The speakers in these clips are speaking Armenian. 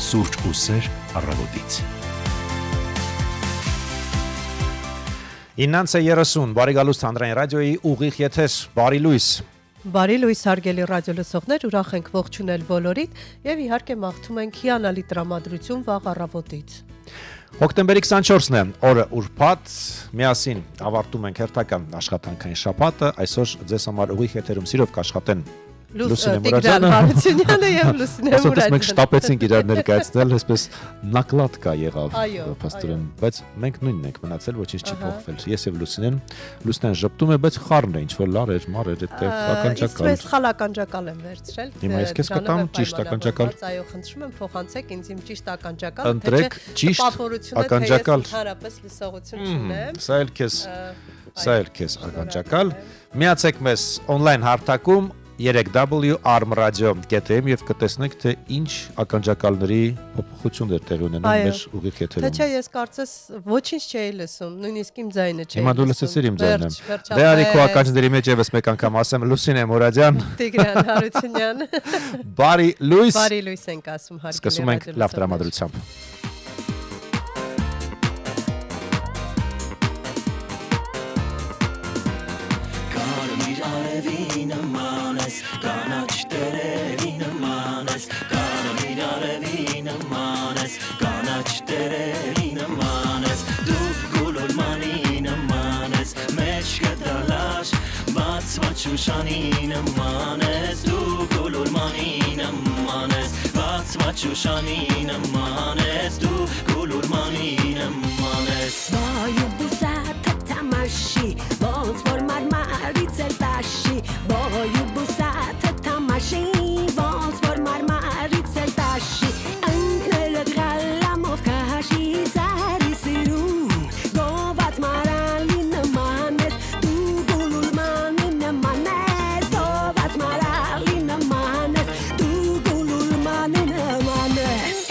Սուրճ ու սեր առավոտից։ 9:30 բարի գալուստ հանրային ռադիոյի ուղիղ եթեր, բարի լույս։ Բարի լույս հարգելի ռադիո լսողներ, ուրախ ենք ողջունել բոլորիդ եւ իհարկե մաղթում ենք հիանալի տրամադրություն վաղ առավոտից։ Հոկտեմբերի 24-ն է, օրը ուրբաթ, միասին ավարտում ենք հերթական աշխատանքային շաբաթը, այսօր ձեզ համար ուղիղ եթերում սիրով կաշխատեն Տիգրան Հարությունյանը եւ Լուսինե Մուրադյանը։ Այսպես մենք շտապեցինք իրար ներկայացնել, այսպես նակլատկա եղավ, փաստորեն, բայց մենք նույնն ենք մնացել, ոչինչ չի փոխվել։ Ես եւ Լուսինեն ժպտում է, բայց խառն է, ինչ որ լարեր, մարեր, այդտեղ ականջակալ։ Իսկ խալ ականջակալ եմ վերցրել։ Հիմա ես քեզ կտամ ճիշտ ականջակալ։ Այո, խնդրում եմ փոխանցեք ինձ իմ ճիշտ ականջակալ, ընտրեք ճիշտ ականջակալ։ Հարաբես լսողություն չունեմ։ Սա էլ քեզ ականջակալ։ Միացեք մեզ on-line հարթակում 3w.armradio.am եւ կտեսնեք թե ինչ ականջակալների փոփոխություններ տեղի ունենում մեր ուղիղ եթերում։ Թե չէ ես կարծես ոչինչ չէի լսում, նույնիսկ իմ ձայնը չէի լսում։ Հիմա դու լսեցիր իմ ձայնը։ Դե արի քո ականջների մեջ եւս մեկ անգամ ասեմ Լուսինե Մուրադյան, Տիգրան Հարությունյան։ Բարի լույս։ Բարի լույս ենք ասում հարգելի։ Սկսում ենք լավ տրամադրությամբ։ Շանին մանես դու գոլորմանին մանես բաց մաչուշանին մանես դու գոլորմանին մանես Boyu busata tamashi Boz for marmaritz el tashi Boyu busata tamashi Boz for marmaritz el tashi Ankele dralamov kashi Zari sirun Govat maralin manes Du gululmanin manes Govat maralin manes Du gululmanin manes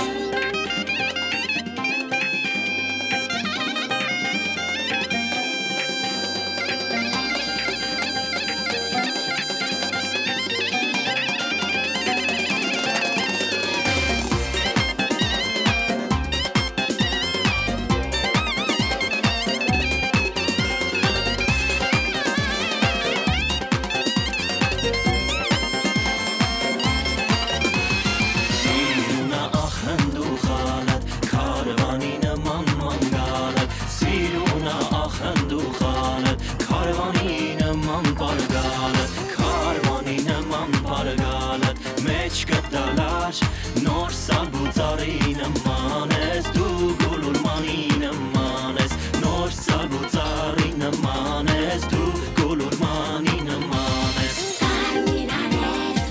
Nor salbuzarin manes du gulurmanin manes Nor salbuzarin manes du gulurmanin manes Karmiranes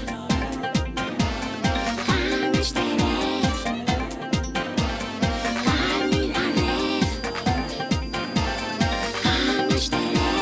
Kanışteres Karmiranes Kanışteres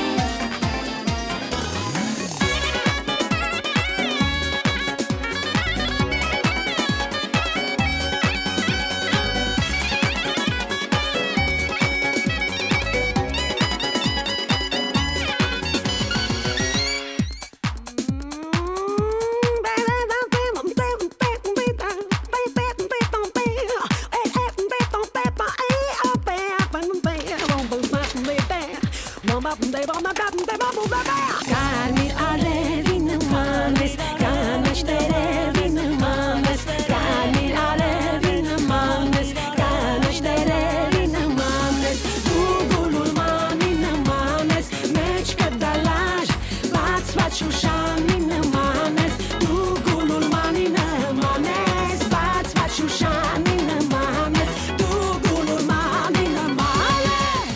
Karmir alevin manes, kanışterevin manes, karmir alevin manes, kanışterevin manes, dugululmanin manes, meçkadalar, batsvat şuşanin manes, dugululmanin manes, batsvat şuşanin manes, dugululmanin manes.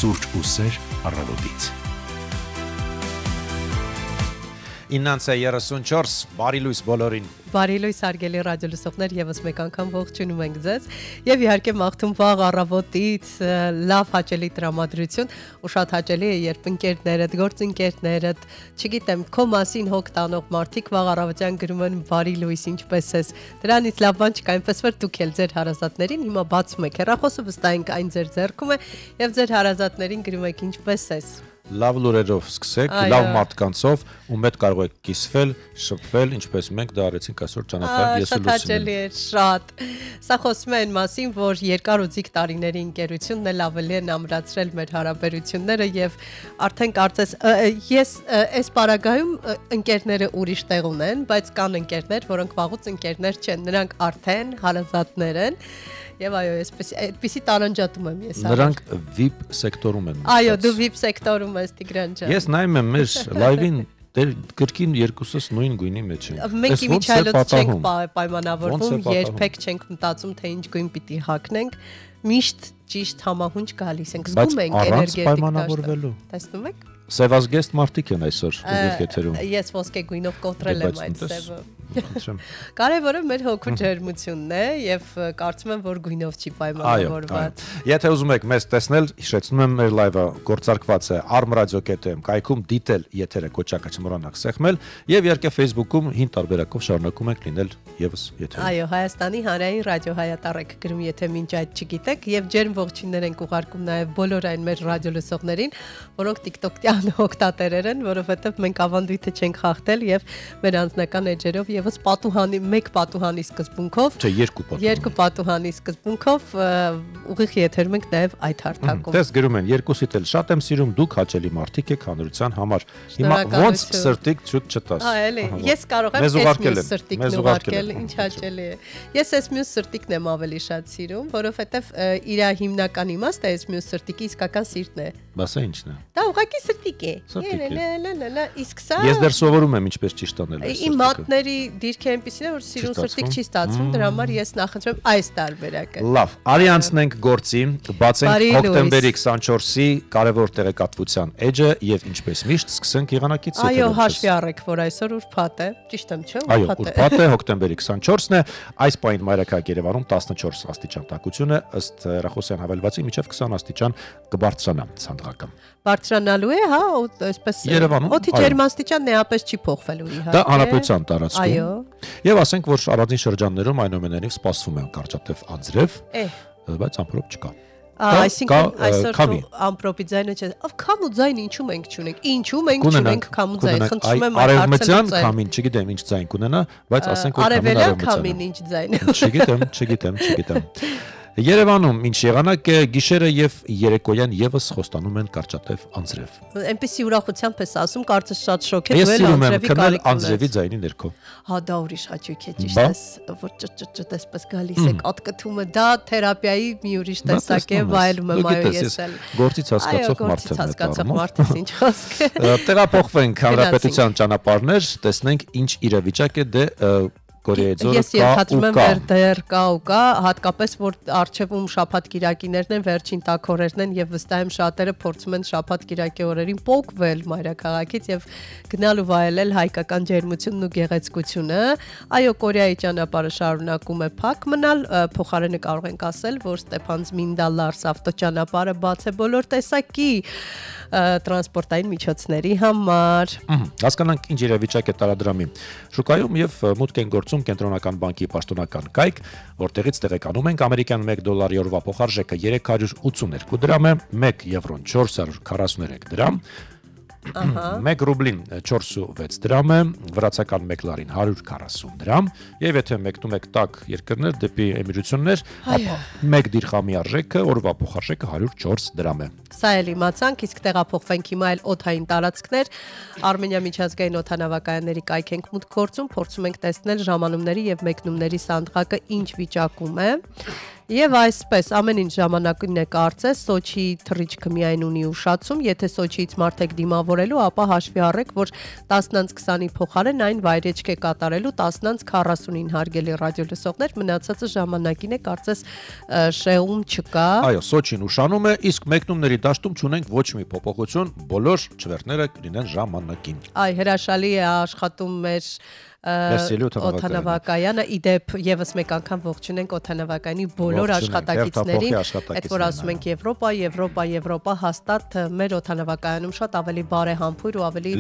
Սուրճ ու սեր առավոտից։ 9:34 բարի լույս բոլորին։ Բարի լույս հարգելի ռադիո լսողներ, եւս մեկ անգամ ողջունում ենք ձեզ եւ իհարկե մաղթում վաղ առավոտից լավ հաճելի տրամադրություն ու շատ հաճելի է երբ ընկերներդ, գործընկերներդ, չգիտեմ, քո մասին հոգ տանող մարդիկ վաղ առավոտյան գրում են բարի լույս, ինչպես ես։ Դրանից լավ բան չկա, այնպես որ դուք էլ ձեր հարազատներին հիմա բացում եք հեռախոսը, վստահ ենք այն ձեր ձեռքում է եւ ձեր հարազատներին գրում եք ինչպես ես։ լավ լուրերով սկսեք, լավ մարդկանցով, ու մեծ կարող եք կիսվել, շփվել, ինչպես մենք դա արեցինք այսօր ճանապարհ ես ու Լուսինեն։ Շատ։ Սա խոսում է այն մասին, որ երկար ու ձիգ տարիների ընկերությունն էլ ավելի են ամրացրել մեր հարաբերությունները եւ արդեն կարծես ես այս պարագայում ընկերները ուրիշ տեղ ունեն, բայց կան ընկերներ, որոնք վաղուց ընկերներ չեն, նրանք արդեն հարազատներ են։ Եվ այո, այսպեսի տարանջատում եմ ես։ Նրանք VIP սեկտորում են։ Այո, դու VIP սեկտորում ես, Տիգրան ջան։ Ես նայում եմ մեր լայվին կրկին երկուսս նույն գույնի մեջ ենք։ Մենք իմիջիայլոց չենք պայմանավորվում, երբեք չենք մտածում, թե ինչ գույն պիտի հագնենք։ Միշտ ճիշտ համահունչ գալիս ենք, զգում ենք էներգետիկ դաշտը։ Տեսնում եք։ Սևազգեստ մարդիկ են այսօր ուղիղ եթերում։ Ես ոսկե գույնով կոտրել եմ այդ սևը։ Կարևորը մեր հոգու ջերմությունն է եւ կարծում եմ, որ գույնով չի պայմանավորված։ Եթե ուզում եք մեզ տեսնել, հիշեցնում եմ մեր լայվը գործարկված է armradio.am կայքում դիտել եթերը կոճակը չմոռանաք սեղմել եւ իհարկե Facebook-ում հին տարբերակով շարունակում ենք լինել եւս եթերում։ Այո, Հայաստանի հանրային ռադիո Հայատարեք գրում, եթե մինչ այդ չգիտեք, եւ ջերմ ողջույններ ենք ուղարկում նաեւ բոլոր այն մեր ռադիո լսողներին, որոնք TikTok-յան օգտատերեր են, որովհետեւ մենք ավանդույթը չենք խախտել եւ մեր անձնական էջերով եւս պատուհանի մեկ պատուհանի սկզբունքով, չէ, երկու պատուհանի սկզբունքով ուղիղ եթերում ենք նաեւ այդ հարթակում։ Տես գրում են երկուսիդ էլ շատ եմ սիրում, դուք հաճելի մարդիկ եք հանրության համար։ Հիմա ոնց սրտիկ ցույց չտաս։ Հա, էլի, ես կարող եմ այս սրտիկն ուղարկել, ինչ հաճելի է։ Ես այս մյուս սրտիկն եմ ավելի շատ սիրում, որովհետեւ իր հիմնական իմաստը այս մյուս սրտիկի իսկական սիրտն է։ Բասա ինչն է։ Դա ուղղակի սրտիկ է։ Իսկ սա ես դեռ սովորում եմ ինչպես ճիշտ անել։ Իմ մատների դիրքը այնպեսին է, որ սիրուն սրտիկ չի ստացվում, դրա համար ես նախընտրում այս տարբերակը։ Լավ, արի անցնենք գործի, բացենք հոկտեմբերի 24-ի կարևոր տեղեկատվության էջը եւ ինչպես միշտ սկսենք եղանակից հետո։ Այո, հաշվի առեք, որ այսօր ուրբաթ է, ճիշտ եմ, չէ՞, ուրբաթ է։ Այո, ուրբաթ է, հոկտեմբերի 24-ն է, այս պահին մայրաքաղաք Երևանում 14 աստիճան տաքություն է, ըստ Ռախոսյան հավելվածի մինչև 20 աստիճան կբարձրանա ցանդղակը։ Բարձրանալու է, հա, այսպես օդի ջերմաստիճանն էապես չի փոխվելու իհարկե։ Դա հանրապետության տարածքում։ Այո։ Եվ ասենք, որ առանձին շրջաններում այնուամենայնիվ սպասվում է կարճատև անձրև, բայց ամպրոպ չկա։ Այսինքն այսօր ամպրոպի ձայնը չէ, քամու ձայն ինչու մենք չունենք։ Ինչու մենք չունենք քամու ձայն։ Խնդրում եմ արևմտյան քամին, չգիտեմ ինչ ձայն կունենա, բայց ասենք որ արևելյան քամին ինչ ձայն է։ Չգիտեմ։ Երևանում ինչ եղանակ է, գիշերը եւ երեկոյան եւս խոստանում են կարճատև անձրև։ Այնպեսի ուրախությամբ ես ասում, կարծես շատ շոկ է, դու էլ անձրևի կարիք ունես։ Անձրևի ձայնի ներքո։ Հա, դա ուրիշ հաճույք է, ճիշտ է, որ ճճճ այսպես գալիս է կատկտումը, դա թերապիայի մի ուրիշ տեսակ է, վայելում եմ այո ես էլ։ Գործից հասկացող մարդ եմ, ինչ խոսք։ Տեղափոխվենք հանրապետության ճանապարհներ, տեսնենք ինչ իրավիճակ է դե Կորեայի ձորը ես ենթադրում եմ որ դեռ կա ու կա, հատկապես որ արչևում շաբաթ կիրակիներն են, վերջին տաքորերն են եւ վստահ եմ շատերը փորձում են շաբաթ կիրակի օրերին պոկվել մայրաքաղաքից եւ գնալ ու վայելել հայկական ջերմությունն ու գեղեցկությունը։ Այո, Կորեայի ճանապարհը շարունակում է փակ մնալ, փոխարենը կարող ենք ասել, որ Ստեփանձմինդա-Լարս ավտոճանապարհը բաց է բոլոր տեսակի տրանսպորտային միջոցների համար։ Հասկանանք ինչ իրավիճակ է տարադրամի շուկայում եւ մուտք են գործում Կենտրոնական բանկի պաշտոնական կայք, որտեղից տեղեկանում ենք ամերիկյան $1 օրվա փոխարժեքը 382 դրամ է, 1 եվրոն 443 դրամ, 1 ռուբլին 406 դրամ է, վրացական 1 լարին 140 դրամ, եւ եթե մեկնում եք տաք երկրներ դեպի էմիրություններ, ապա 1 դիրխամի արժեքը օրվա փոխարժեքը 104 դրամ է։ Սա էլ իմացանք, իսկ տեղափոխվենք հիմա էլ օդային տարածքներ, Արմենիա միջազգային օդանավակայանների կայք ենք մուտք գործում, փորձում ենք տեսնել ժամանումների եւ մեկնումների սանդղակը ինչ վիճակում է։ Եվ այսպես ամեն ինչ ժամանակին է կարծես Սոչիի թռիչքը միայն ունի ուշացում, եթե Սոչիից մարդ եք դիմավորելու, ապա հաշվի առեք, որ 10:20-ի փոխարեն այն վայրեջք է կատարելու 10:40-ին հարգելի ռադիո լսողներ, մնացածը ժամանակին է կարծես շեղում չկա։ Այո, Սոչին ուշանում է, իսկ մեկնումների դաշտում չունենք ոչ մի փոփոխություն, բոլոր չվերթները կլինեն ժամանակին։ Այ հրաշալի է աշխատում մեր օդանավակայանը, իդեպ եւս մեկ անգամ ողջունենք օդանավակայանի բոլոր աշխատակիցներին, այդ որ ասում ենք Եվրոպա, հաստատ մեր օդանավակայանում շատ ավելի բարեհամբույր ու ավելի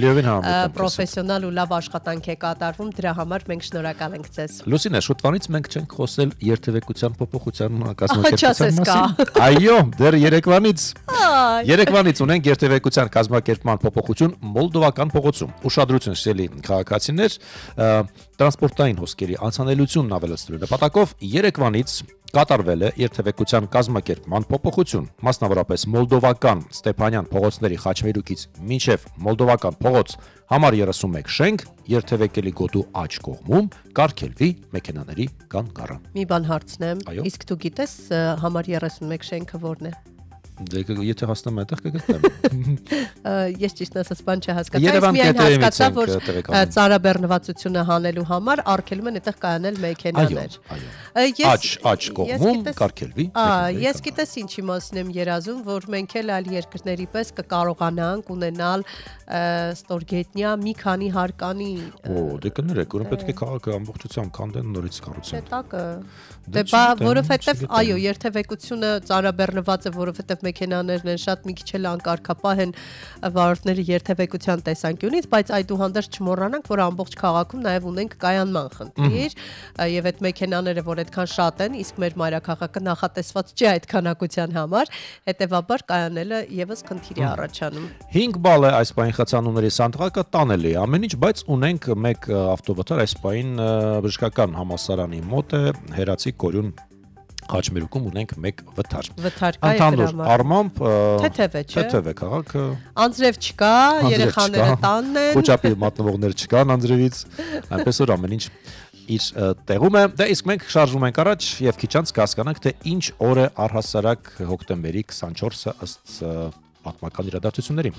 պրոֆեսիոնալ ու լավ աշխատանք է կատարվում, դրա համար մենք շնորհակալ ենք ձեզ։ Լուսինե, շուտվանից մենք չենք խոսել երթևեկության փոփոխության կազմակերպության մասին։ Այո, դեռ երեկվանից։ Երեկվանից ունենք երթևեկության կազմակերպման փոփոխություն Մոլդովական փողոցում։ Ուշադրություն սիրելի քաղաքացիներ, տրանսպորտային հոսքերի անցանելությունն ավելացնելու նպատակով երեկվանից կատարվել է երթևեկության կազմակերպման փոփոխություն, մասնավորապես Մոլդովական Ստեփանյան փողոցների խաչմերուկից մինչև Մոլդովական փողոց համար 31 շենք երթևեկելի գոտու աջ կողմում կարգելվի մեքենաների կանգառը։ Մի բան հարցնեմ, իսկ դու գիտես համար 31 շենքը որն է։ Դե եթե հասնեմ այդտեղ կգտնեմ։ Ես ճիշտ ասած բան չհասկացա, ես միայն հասկացա, որ ծառաբեռնվածությունը հանելու համար արգելում են այդտեղ կայանել մեքենաներ։ Աջ կողմում կարգելվի։ Ես գիտես ինչ իմաստն եմ երազում, որ մենք էլ այլ երկրների պես կկարողանանք ունենալ ստորգետնյա մի քանի հարկանի։ Դե կներեք, ուրեմն պետք է քաղաքը ամբողջությամբ քանդեն նորից կառուցեն։ Դե որովհետև այո, երթևեկությունը ծառաբեռնված է, որովհետև մեքենաներն են շատ մի քիչ էլ անկարգապահ են վարորդների երթևեկության տեսանկյունից, բայց այդուհանդերձ չմոռանանք, որ ամբողջ քաղաքում նաև ունենք կայանման խնդիր, եւ այդ մեքենաները, որ այդքան շատ են, իսկ մեր մայրաքաղաքը նախատեսված չէ այդ քանակության համար, հետեւաբար կայանելը եւս խնդիր է առաջանում։ 5 բալ է այս պահին խցանումների սանդղակը տանել է ամեն ինչ, բայց ունենք մեկ ավտովթար այս պահին բժշկական համալսարանի մոտ է Հերացի Կորյուն Խաչմերուկում ունենք մեկ վթար։ Ընդհանուր առմամբ թեթև է քաղաքը։ Անձրև չկա, երեխաները տանն են։ Խոճապի մատնվողներ չկան անձրևից, այնպես որ ամեն ինչ իր տեղում է։ Դե իսկ մենք շարժվում ենք առաջ եւ քիչ անց կհասկանանք, թե ինչ օր է առհասարակ հոկտեմբերի 24-ը ըստ պատմական իրադարձությունների։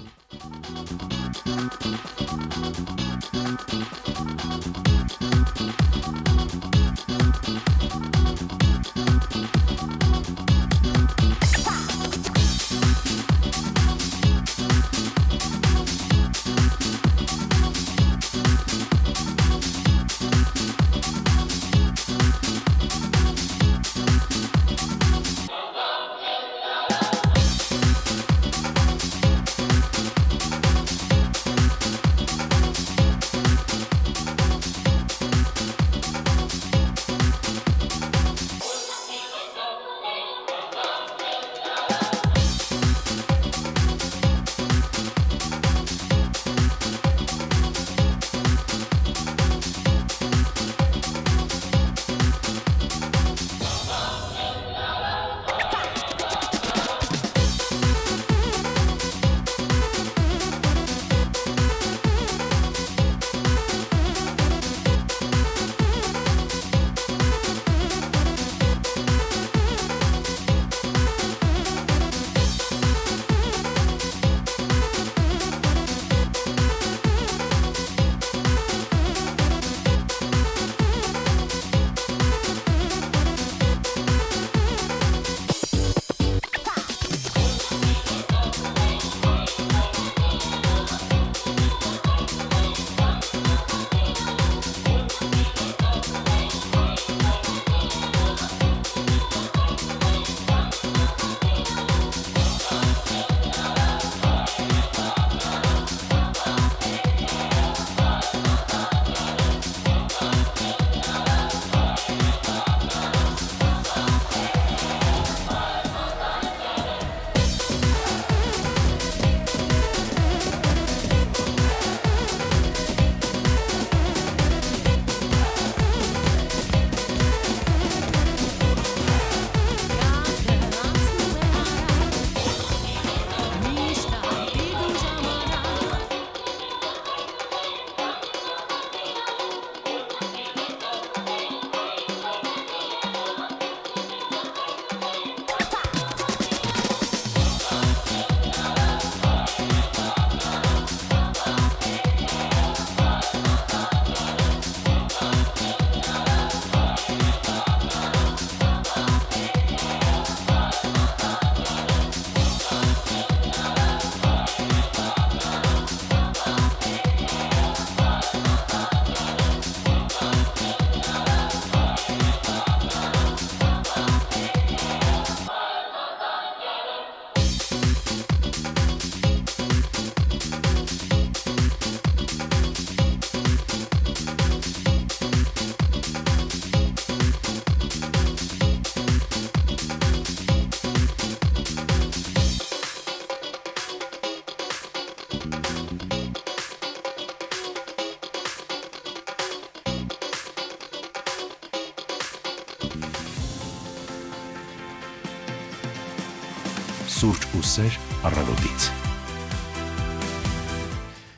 Սուրճ ու սեր առավոտից։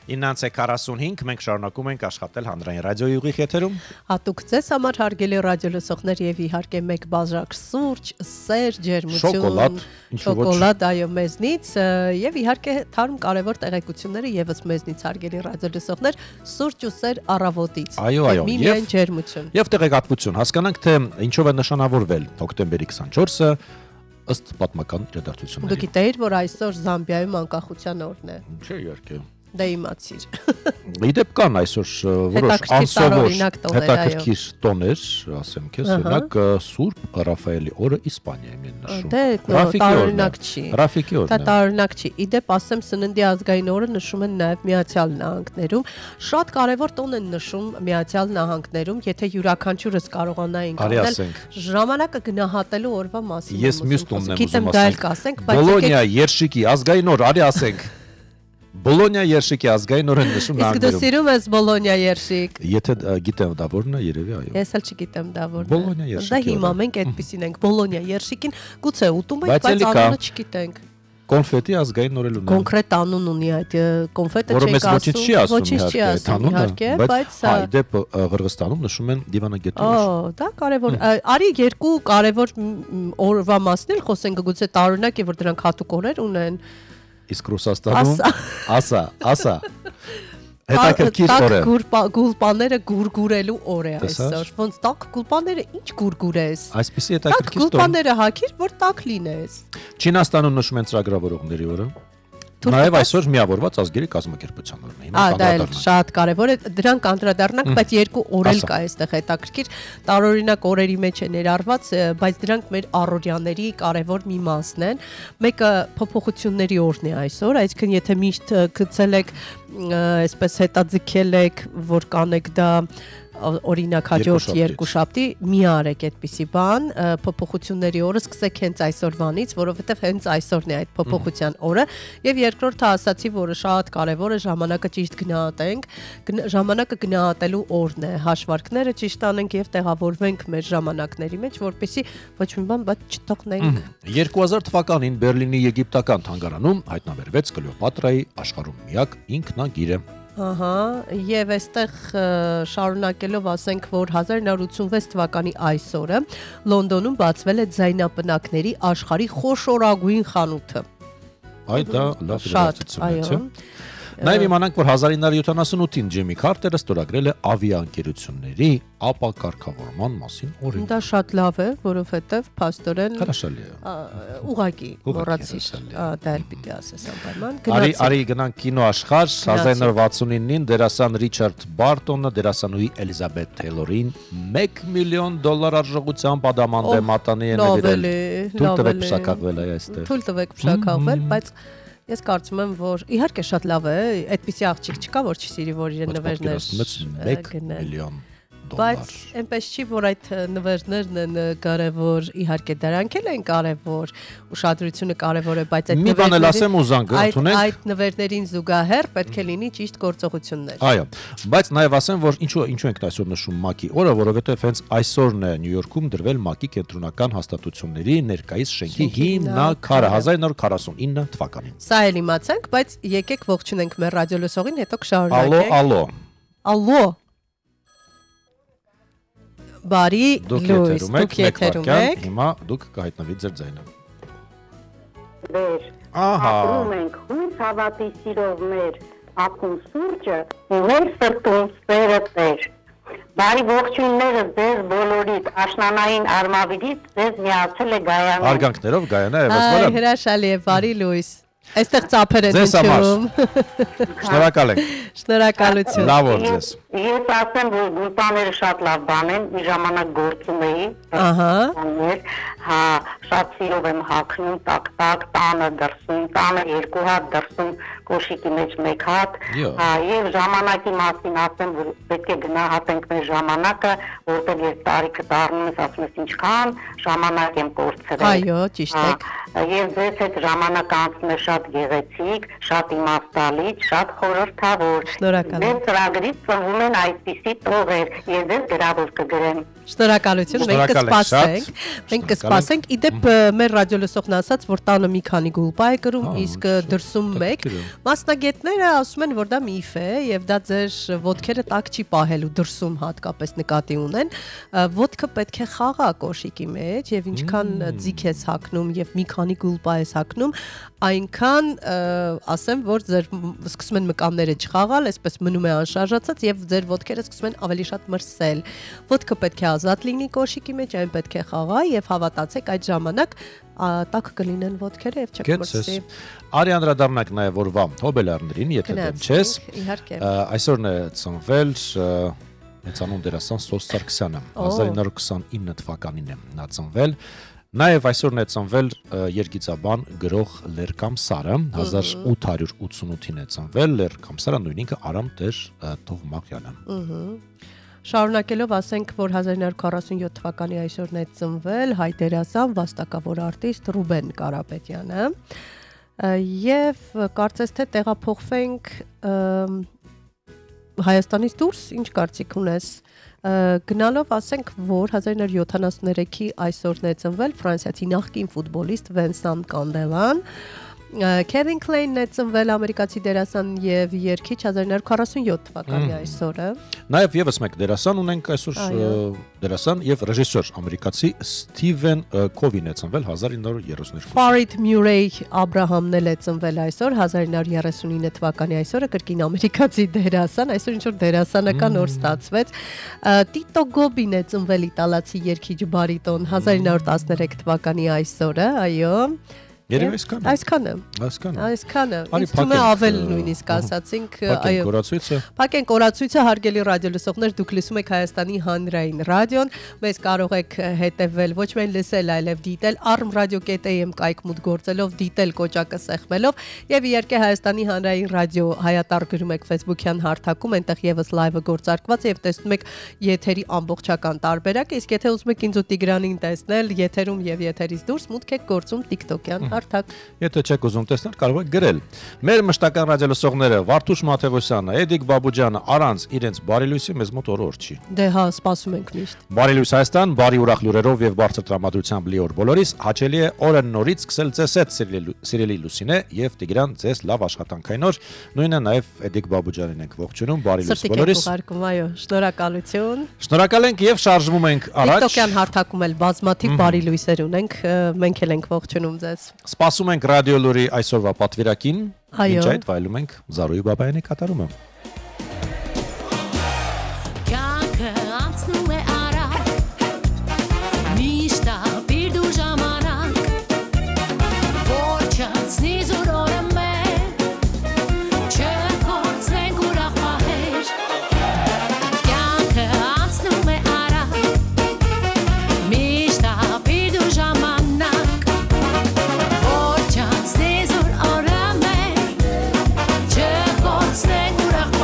9:45 մենք շարունակում ենք աշխատել հանրային ռադիոյի ուղիղ եթերում։ Հատուկ ձեզ համար հարգելի ռադիոլսողներ եւ իհարկե մեկ բաժակ սուրճ, սեր, ջերմություն, շոկոլադ, այո, մեզնից եւ իհարկե թարմ կարևոր տեղեկությունները եւս մեզնից հարգելի ռադիոլսողներ, սուրճ ու սեր առավոտից։ Այո, միայն ջերմություն։ Եվ տեղեկատվություն, հասկանանք թե ինչով է նշանավորվել հոկտեմբերի 24-ը ըստ պատմական իրադարձությունների։ Դուք գիտեիք, որ այսօր Զամբիայում անկախության օրն է։ Չէ, իհարկե։ Դե իմացիր։ Իդեպ կան այսօր որոշ անսովոր հետաքրքիր տոներ, ասեմ քեզ, օրինակ Սուրբ Ռաֆայելի օրը Իսպանիայում են նշում։ Դե տարօրինակ չի։ Ռաֆիկի օրն է։ Դա տարօրինակ չի։ Իդեպ ասեմ սննդի ազգային օրը նշում են նաև Միացյալ Նահանգներում։ Շատ կարևոր տոն են նշում Միացյալ Նահանգներում, եթե յուրաքանչյուրս կարողանային կանել ժամանակը գնահատելու օրվա մասին։ Ես մյուս տոնն եմ ուզում ասել։ Բոլոնիա երշիկի ազգային օր, արի ասենք։ Բոլոնիա երշիկի ազգային օրն նշում նահանգներում։ Իսկ դու սիրում ես Բոլոնիա երշիկ։ Եթե գիտեմ դա որն է, երևի այո։ Ես էլ չգիտեմ դա որն է։ Բոլոնիա երշիկի։ Դա հիմա մենք այդպեսին ենք Բոլոնիա երշիկին, գուցե ուտում ենք, բայց անունը չգիտենք։ Կոնֆետի ազգային օրը ունի։ Կոնկրետ անուն ունի այդ կոնֆետը ոչինչ չի ասում, իհարկե, բայց իդեպ Ղրղստանում նշում են դիվանագետի օր։ Դա կարևոր։ Արի երկու կարևոր օրվա մասն էլ խոսենք, գուցե տարօրինակ է, որ դրանք հատուկ օրեր ունեն։ Իսկ Ռուսաստանում ասա հետաքրքիր օր է։ Գուլպաները գուրգուրելու օր է այսօր։ Ոնց տակ գուլպաները ինչ գուրգուրես։ Այսպեսի հետաքրքիր տոն։ Գուլպաները հագիր, որ տակ լինես։ Չինաստանում նշում են ծրագրավորողների օրը։ Նաև այսօր միավորված ազգերի կազմակերպության օրն է։ Հիմա դա շատ կարևոր է, դրանք անդրադառնանք, բայց երկու օր էլ կա այստեղ հետաքրքիր, տարօրինակ օրերի մեջ է ներառված, բայց դրանք մեր առօրյաների կարևոր մի մասն են։ Մեկը փոփոխությունների օրն է այսօր, այսինքն եթե միշտ գցել եք, այսպես հետաձգել եք, որ կանեք դա օրինակ հաջորդ երկուշաբթի մի արեք այդպիսի բան, փոփոխությունների օրը սկսեք հենց այսօրվանից, որովհետև հենց այսօրն է այդ փոփոխության օրը, եւ երկրորդը ասացի, որը շատ կարեւոր է, ժամանակը ճիշտ գնահատենք, ժամանակը գնահատելու օրն է, հաշվարկները ճիշտ անենք եւ տեղավորվենք մեր ժամանակների մեջ, որպեսզի ոչ մի բան բաց չթողնենք։ 2000 թվականին Բերլինի եգիպտական թանգարանում հայտնաբերվեց Կլեոպատրայի աշխարհում միակ ինքնագիրը։ Ահա, եւ այստեղ շարունակելով ասենք, որ 1986 թվականի այսօրը Լոնդոնում բացվել է ձայնապնակների աշխարհի խոշորագույն խանութը։ Այ դա լավ իրադարձություն է։ Նաև իմանանք, որ 1978-ին Ջիմի Քարտերը ստորագրել է ավիաընկերությունների ապակարգավորման մասին օրենք։ Դա շատ լավ է, որովհետև փաստորեն հրաշալի է։ Ուղղակի մոռացիր, դա էլ պիտի ասես անպայման։ Արի գնանք կինոաշխարհ 1969-ին դերասան Ռիչարդ Բարտոնը դերասանուհի Էլիզաբեթ Թեյլորին $1 միլիոն արժողությամբ ադամանդ է մատանի է նվիրել։ Թույլ տվեք փշակաղվել այստեղ։ Թույլ տվեք փշակաղվել, բայց ես կարծում եմ, որ իհարկե շատ լավ է, այդպիսի աղջիկ չկա, որ չսիրի, որ իր նվերներ $1 միլիոն։ Բայց այնպես չի, որ այդ նվերներն են կարևոր, իհարկե դրանք էլ են կարևոր, ուշադրությունը կարևոր է, բայց այդ մի բան էլ ասեմ ու զանգ ունենք։ Այդ նվերներին զուգահեռ պետք է լինի ճիշտ գործողություններ։ Այո, բայց նաև ասեմ, որ ինչու ենք այսօր նշում ՄԱԿ-ի օրը, որովհետև հենց այսօրն է Նյու Յորքում դրվել ՄԱԿ-ի կենտրոնական հաստատությունների ներկայիս շենքի հիմնաքարը 1949 թվականին։ Սա էլ իմացանք, բայց եկեք ողջունենք մեր ռադիոլսողին, հետո կշարունակենք։ Ալո։ Բարի լույս, դուք եթերում եք։ Հիմա դուք կհայտնվի ձեր ձայնը։ Վեր, ապրում ենք հույս հավատի սիրով մեր ակում սուրճը, մեր սրտում սերը տեր։ Բարի ողջույնները ձեզ բոլորիդ, աշնանային արմավիրից ձեզ միացել է Գայանին։ Հարգանքներով Գայանա Էվաս բարի։ Հրաշալի է, բարի լույս։ Այստեղ ծափեր են իջում։ Շնորհակալ ենք։ Շնորհակալություն։ Լավ օր ձեզ։ Ես ասեմ, որ գուլպաները շատ լավ բան են, մի ժամանակ գործում էի։ Ահա։ Հա, շատ սիրով եմ հագնում, տակ-տակ, տանը դրսում, տանը 2 հատ դրսում, կոշիկի մեջ 1 հատ։ Հա, եւ ժամանակի մասին ասեմ, որ պետք է գնահատենք մեր ժամանակը, որտեղ ես տարիքը դառնում ես, ասում ես ինչքան ժամանակ եմ կորցրել։ Այո, ճիշտ եք։ Եվ ձեզ հետ ժամանակը անցնում է շատ գեղեցիկ, շատ իմաստալից, շատ խորհրդավոր։ Շնորհակալ եմ։ Ձեր ծրագրից ծնվում ամեն այդպիսի տողեր եւ դες գրավոր կգրեմ։ Շնորհակալություն, մենք կսպասենք։ Իդեպ մեր ռադիոլսողն ասաց, որ տանը մի քանի գուլպա է գրում, իսկ դրսում մեկ։ Մասնագետները ասում են, որ դա միֆ է եւ դա ձեր ոտքերը տակ չի պահելու դրսում հատկապես նկատի ունեն։ Ոտքը պետք է խաղա կոշիկի մեջ եւ ինչքան ձիգ ես հագնում եւ մի քանի գուլպա ես հագնում, այնքան ասեմ, որ ձեր սկսում են մկանները չխաղալ, այսպես մնում է անշարժացած եւ ձեր ոտքերը սկսում են ավելի շատ մրսել։ Ոտքը պետք է ազատ լինի կոշիկի մեջ, այն պետք է խաղա եւ հավատացեք այդ ժամանակ տաք կլինեն ոտքերը եւ չեք մրսի։ Արի անդրադառնանք նաեւ օրվա հոբելարներին, եթե դեմ չես։ Իհարկե։ Այսօրն է ծնվել մեծանուն դերասան Սոս Սարգսյանը, 1929 թվականին է նա ծնվել։ Նաև այսօրն է ծնվել երգիծաբան գրող Լերկամ Սարը, 1888-ին է ծնվել, Լերկամ Սարը նույն ինքը Արամ Տեր Թովմակյանը։ Շարունակելով ասենք, որ 1947 թվականի այսօրն է ծնվել հայ դերասան, վաստակավոր արտիստ Ռուբեն Կարապետյանը, եւ կարծես թե տեղափոխվենք Հայաստանից դուրս, ինչ կարծիք ունես, գնալով ասենք, որ 1973-ի այսօրն է ծնվել ֆրանսիացի նախկին ֆուտբոլիստ Վենսան Կանդելան, Քևին Քլեյնն է ծնվել ամերիկացի դերասան եւ երգիչ 1947 թվականի այսօրը։ Նաեւ եւս մեկ դերասան ունենք այսօր դերասան եւ ռեժիսոր ամերիկացի Սթիվեն Քովին է ծնվել 1932։ Ֆարիդ Մյուրեյ Աբրահամն է ծնվել այսօր 1939 թվականի այսօրը կրկին ամերիկացի դերասան, այսօր ինչ որ դերասանական օր ստացվեց։ Տիտո Գոբին է ծնվել իտալացի երգիչ բարիտոն 1913 թվականի այսօրը, այո։ Երևի այսքանը։ Ինձ թվում է ավել նույնիսկ ասացինք, այո։ Փակենք կորացույցը, հարգելի ռադիոլսողներ, դուք լսում եք Հայաստանի հանրային ռադիոն, մեզ կարող եք հետևել, ոչ միայն լսել, այլև դիտել armradio.am կայքմուտ գործելով, դիտել կոճակը սեղմելով եւ իհարկե Հայաստանի հանրային ռադիո հայատար գրում եք Facebook-յան հարթակում, այնտեղ եւս լայվը գործարկված է եւ տեսնում եք եթերի ամբողջական տարբերակը, իսկ եթե ուզում եք ինձ ու Տիգրանին տեսնել եթերում եւ եթերից դուրս, մուտք եք գործում TikTok-յան Եթե չեք ուզում տեսնել, կարող եք գրել։ Մեր մշտական ռադիոլսողները Վարդուշ Մաթևոսյանը, Էդիկ Բաբուջյանը առանց իրենց բարի լույսի մեզ մոտ օր չի։ Դե հա, սպասում ենք միշտ։ Բարի լույս Հայաստան, բարի ուրախ լուրերով եւ բարձր տրամադրությամբ լի օր բոլորիս, հաճելի է օրը նորից սկսել ձեզ հետ սիրելի Լուսինե եւ Տիգրան, ձեզ լավ աշխատանքային օր։ Նույնը նաեւ Էդիկ Բաբուջյանին ենք ողջունում, բարի լույս բոլորիս։ Այո, շնորհակալություն։ Շնորհակալ ենք եւ շարժվում ենք առաջ։ TikTok-յան հարթակում էլ բազմաթիվ բարի լույսեր ունենք, մենք էլ ենք ողջունում ձեզ։ Սպասում ենք ռադիո լուրի այսօրվա պատվիրակին։ Այո։ Ինչ այդ վայելում ենք Զարուհի Բաբայանի կատարումը։ Չկորցնենք ուրախ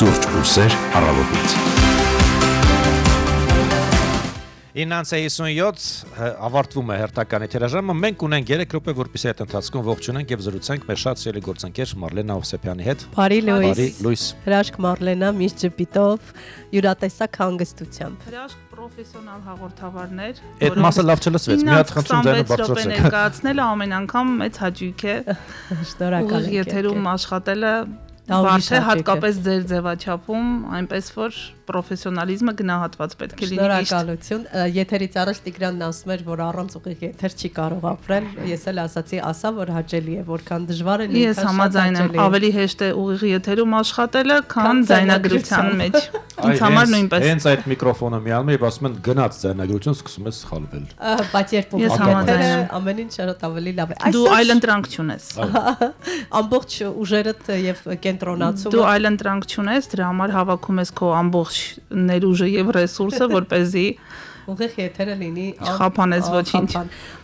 Սուրճ ու սեր առավոտից։ 9:57 ավարտվում է հերթական եթերաժամը։ Մենք ունենք 3 րոպե, որպեսզի այդ ընթացքում ողջունենք եւ զրուցենք մեր շատ սիրելի գործընկեր Մարլենա Հովսեփյանի հետ։ Բարի Լույս։ Հրաշք Մարլենա, միշտ ժպիտով, յուրատեսակ հանգստությամբ։ Հրաշք պրոֆեսիոնալ հաղորդավարներ։ Այդ մասը լավ չլսվեց։ Մի հատ խնդրում ձայնը բարձրացրեք։ Ներկայացնելը ամեն անգամ մեծ հաճույք է։ Շնորհակալ եմ։ Եթերում աշխատելը բարդ է, հատկապես ձեր ձևաչափում, այնպես որ պրոֆեսիոնալիզմը գնահատված պետք է լինի։ Շնորհակալություն։ Եթերից առաջ Տիգրանն ասում էր, որ առանց ուղիղ եթեր չի կարող ապրել։ Ես էլ ասացի, ասա, որ հաճելի է, որքան դժվար է ինքն։ Ես համաձայն եմ, ավելի հեշտ է ուղիղ եթերում աշխատելը, քան ձայնագրության մեջ։ Ինձ համար նույնպես։ Հենց այդ միկրոֆոնը միանում է եւ ասում են գնաց ձայնագրություն, սկսում ես սխալվել։ Բայց երբ ուղղակի ամեն ինչ շատ ավելի լավ է։ Դու այլընտրանք չունես։ Ամբողջ ուժերդ եւ կենտրոնացումը։ Դու այլընտրանք չունես, դրա համար հավաքում ես քո ամբողջ ներուժը եւ ռեսուրսը, որպեսզի ուղիղ եթերը լինի խափանես ոչինչ։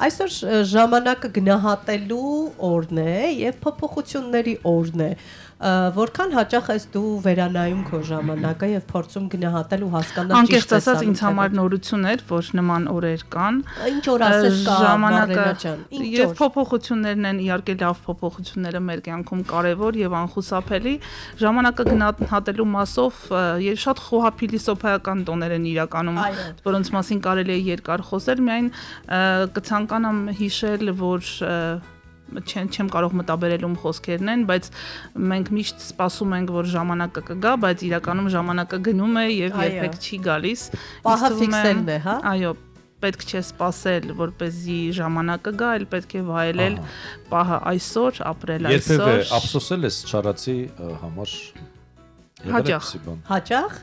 Այսօր ժամանակը գնահատելու օրն է եւ փոփոխությունների օրն է։ Որքան հաճախ ես դու վերանայում քո ժամանակը եւ փորձում գնահատել ու հասկանալ ճիշտ անկեղծ ասած ինձ համար նորություն էր, որ նման օրեր կան։ Ինչ որ ասես կա Մարլենա ջան։ Եվ փոփոխություններն են իհարկե լավ փոփոխությունները մեր կյանքում կարևոր եւ անխուսափելի։ Ժամանակը գնահատելու մասով եւ շատ խոհափիլիսոփայական տոներ են իրականում, որոնց մասին կարելի է երկար խոսել, միայն կցանկանամ հիշել, որ չեմ կարող մտաբերելում խոսքերն են, բայց մենք միշտ սպասում ենք, որ ժամանակը կգա, բայց իրականում ժամանակը գնում է եւ երբեք չի գալիս։ Պահը ֆիքսելն է, հա։ Այո, պետք չէ սպասել, որպեսզի ժամանակը գա, այլ պետք է վայելել պահը այսօր, ապրել այսօր։ Երբևէ ափսոսել ես չարացի համար։ Հաճախ։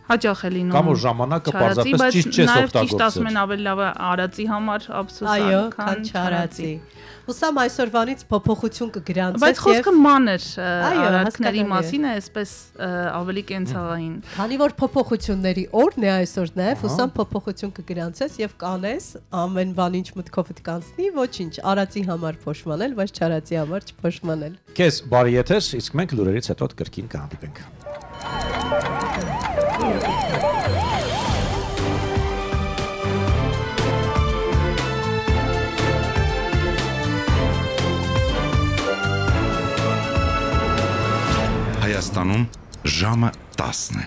Հաճախ է լինում։ Կամ որ ժամանակը պարզապես ճիշտ չես օգտագործել։ Ճիշտ ասում են ավելի լավ է արածի համար ափսոսալ, քան չարածի։ Հուսամ այսօրվանից փոփոխություն կգրանցեք։ Բայց խոսքը մանր արարքների մասին է, այսպես ավելի կենցաղային։ Քանի որ փոփոխությունների օրն է այսօր նաև, հուսամ փոփոխություն կգրանցես եւ կանես ամեն բան ինչ մտքովդ կանցնի, ոչինչ, արածի համար փոշմանել, բայց չարածի համար չփոշմանել։ Քեզ բարի եթեր, իսկ մենք լուրերից հետո կրկին կհանդիպենք։ Հայաստանում ժամը 10 է։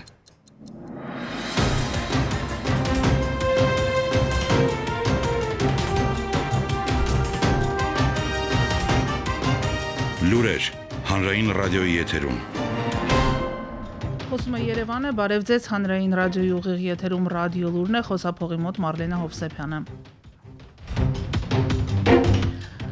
Լուրեր հանրային ռադիոյի եթերում։ Խոսում է Երևանը, բարև ձեզ, հանրային ռադիոյի ուղիղ եթերում ռադիո լուրն է, խոսափողի մոտ Մարլենա Հովսեփյանը։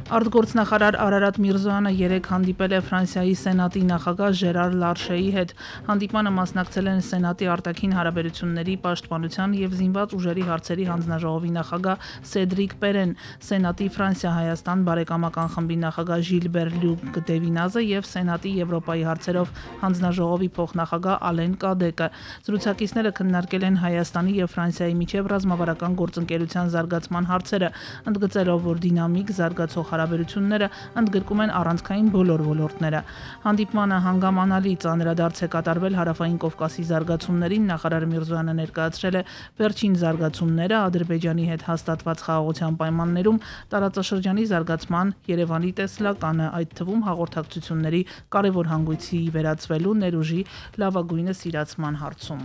Արտգործնախարար Արարատ Միրզոյանը երեկ հանդիպել է Ֆրանսիայի Սենատի նախագահ Ժերար Լարշեի հետ։ Հանդիպմանը մասնակցել են Սենատի արտաքին հարաբերությունների, պաշտպանության եւ զինված ուժերի հարցերի հանձնաժողովի նախագահ Սեդրիկ Պերեն, Սենատի Ֆրանսիա-Հայաստան բարեկամական խմբի նախագահ Ժիլբեր Լյուկ Դևինազը եւ Սենատի Եվրոպայի հարցերով հանձնաժողովի փոխնախագահ Ալեն Կադեկը։ Զրուցակիցները քննարկել են Հայաստանի եւ Ֆրանսիայի միջև ռազմավարական գործընկերության զարգացման հարցերը, ընդգծելով, որ դինամիկ զարգացող հարաբերությունները ընդգրկում են առանցքային բոլոր ոլորտները։ Հանդիպմանը հանգամանալի ծանրադարձ է կատարվել Հարավային Կովկասի զարգացումներին, նախարար Միրզոյանը ներկայացրել է վերջին զարգացումները Ադրբեջանի հետ հաստատված խաղաղության պայմաններում, տարածաշրջանի զարգացման, Երևանի տեսլականը, այդ թվում հաղորդակցությունների կարևոր հանգույցի վերածվելու ներուժի լավագույնս իրացման հարցում։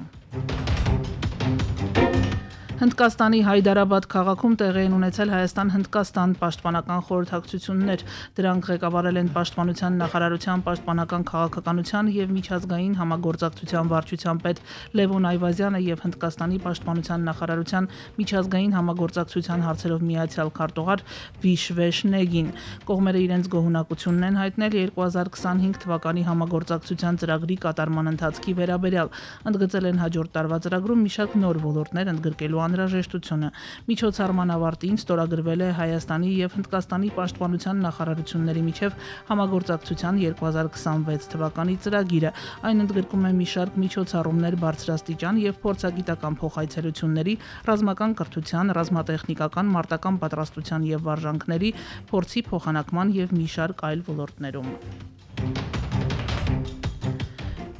Հնդկաստանի Հայդարաբադ քաղաքում տեղի են ունեցել Հայաստան-Հնդկաստան պաշտպանական խորհրդակցություններ։ Դրանք ղեկավարել են Պաշտպանության նախարարության պաշտպանական քաղաքականության եւ միջազգային համագործակցության վարչության պետ Լևոն Այվազյանը եւ Հնդկաստանի պաշտպանության նախարարության միջազգային համագործակցության հարցերով միացյալ քարտուղար Վիշվեշնեգին։ Կողմերը իրենց գոհունակությունն են հայտնել 2025 թվականի համագործակցության ծրագրի կատարման ընթացքի վերաբերյալ։ Ընդգծել են հաջորդ տարվա ծրագրում մի շարք նոր ոլորտներ ընդգրկելու անհրաժեշտությունը։ Միջոցառման ավարտին ստորագրվել է Հայաստանի եւ Հնդկաստանի պաշտպանության նախարարությունների միջև համագործակցության 2026 թվականի ծրագիրը։ Այն ընդգրկում է մի շարք միջոցառումներ բարձրաստիճան եւ փորձագիտական փոխայցելությունների, ռազմական կրթության, ռազմատեխնիկական, մարտական պատրաստության եւ վարժանքների, փորձի փոխանակման եւ մի շարք այլ ոլորտներում։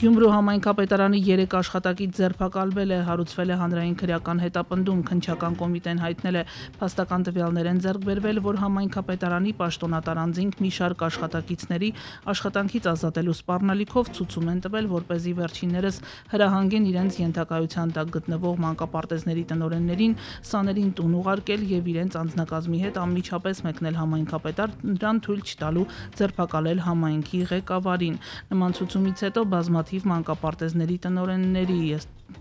Գյումրու համայնքապետարանի 3 աշխատակից ձերբակալվել է, հարուցվել է հանրային քրեական հետապնդում, քննչական կոմիտեն հայտնել է փաստական տվյալներ են ձեռք բերվել, որ համայնքապետարանի պաշտոնատար անձինք մի շարք աշխատակիցների աշխատանքից ազատելու սպառնալիքով ցուցում են տվել, որպեսզի վերջիններս հրահանգեն իրենց ենթակայության տակ գտնվող մանկապարտեզների տնօրեններին սաներին տուն ուղարկել եւ իրենց անձնակազմի հետ անմիջապես մեկնել համայնքապետար, նրան թույլ չտալու ձերբակալել համայնքի ղեկավարին։ Նման ցուցումից հետո բազմաթիվ մանկապարտեզների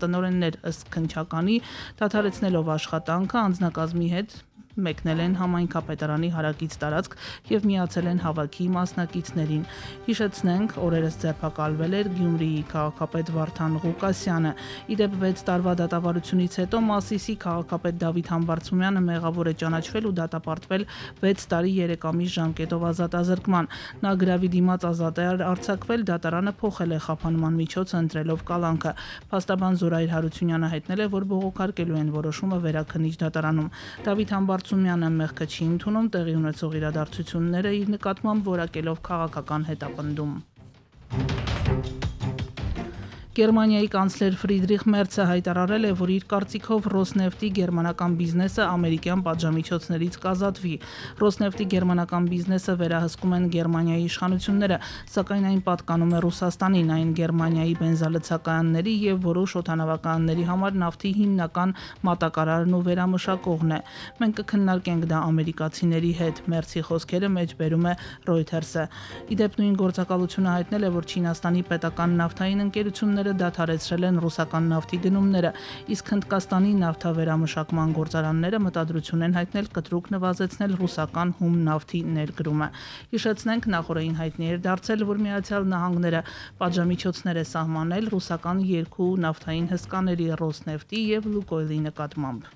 տնօրեններ ըստ քննչականի դադարեցնելով աշխատանքը անձնակազմի հետ մեկնել են համայնքապետարանի հարակից տարածք եւ միացել են հավաքի մասնակիցներին։ Հիշեցնենք, օրերս ձերբակալվել էր Գյումրիի քաղաքապետ Վարդան Ղուկասյանը։ Իդեպ 6 տարվա դատավարությունից հետո Մասիսի քաղաքապետ Դավիթ Համբարձումյանը մեղավոր է ճանաչվել ու դատապարտվել 6 տարի 3 ամիս ժամկետով ազատազրկման։ Նա գրավի դիմաց ազատ է արձակվել, դատարանը փոխել է խափանման միջոցը ընտրելով կալանքը։ Փաստաբան Զորայր Հարությունյանը հայտնել է, որ բողոքարկելու են որոշումը վերաքննիչ դատարանում։ Դավիթ Համբարձումյանը մեղքը չի ընդունում, տեղի ունեցող իրադարձությունները իր նկատմամբ որակելով քաղաքական հետապնդում։ Գերմանիայի կանցլեր Ֆրիդրիխ Մերցը հայտարարել է, որ իր կարծիքով Ռոսնեֆտի գերմանական բիզնեսը ամերիկյան պատժամիջոցներից կազատվի։ Ռոսնեֆտի գերմանական բիզնեսը վերահսկում են Գերմանիայի իշխանությունները, սակայն այն պատկանում է Ռուսաստանին, այն Գերմանիայի բենզալցակայանների եւ որոշ օդանավականների համար նավթի հիմնական մատակարարն ու վերամշակողն է։ Մենք կքննարկենք դա ամերիկացիների հետ, Մերցի խոսքերը մեջբերում է Reuters-ը։ Իդեպ նույն գործակալությունը հայտնել է, որ Չինաստանի պետական նավթային ընկերությունները դադարեցրել են ռուսական նավթի գնումները, իսկ Հնդկաստանի նավթավերամշակման գործարանները մտադրություն են հայտնել կտրուկ նվազեցնել ռուսական հում նավթի ներկրումը։ Հիշեցնենք, նախորդին հայտնի էր դարձել, որ Միացյալ Նահանգները պատժամիջոցներ է սահմանել ռուսական 2 նավթային հսկաների Ռոսնեֆտի եւ Լուկոյլի նկատմամբ։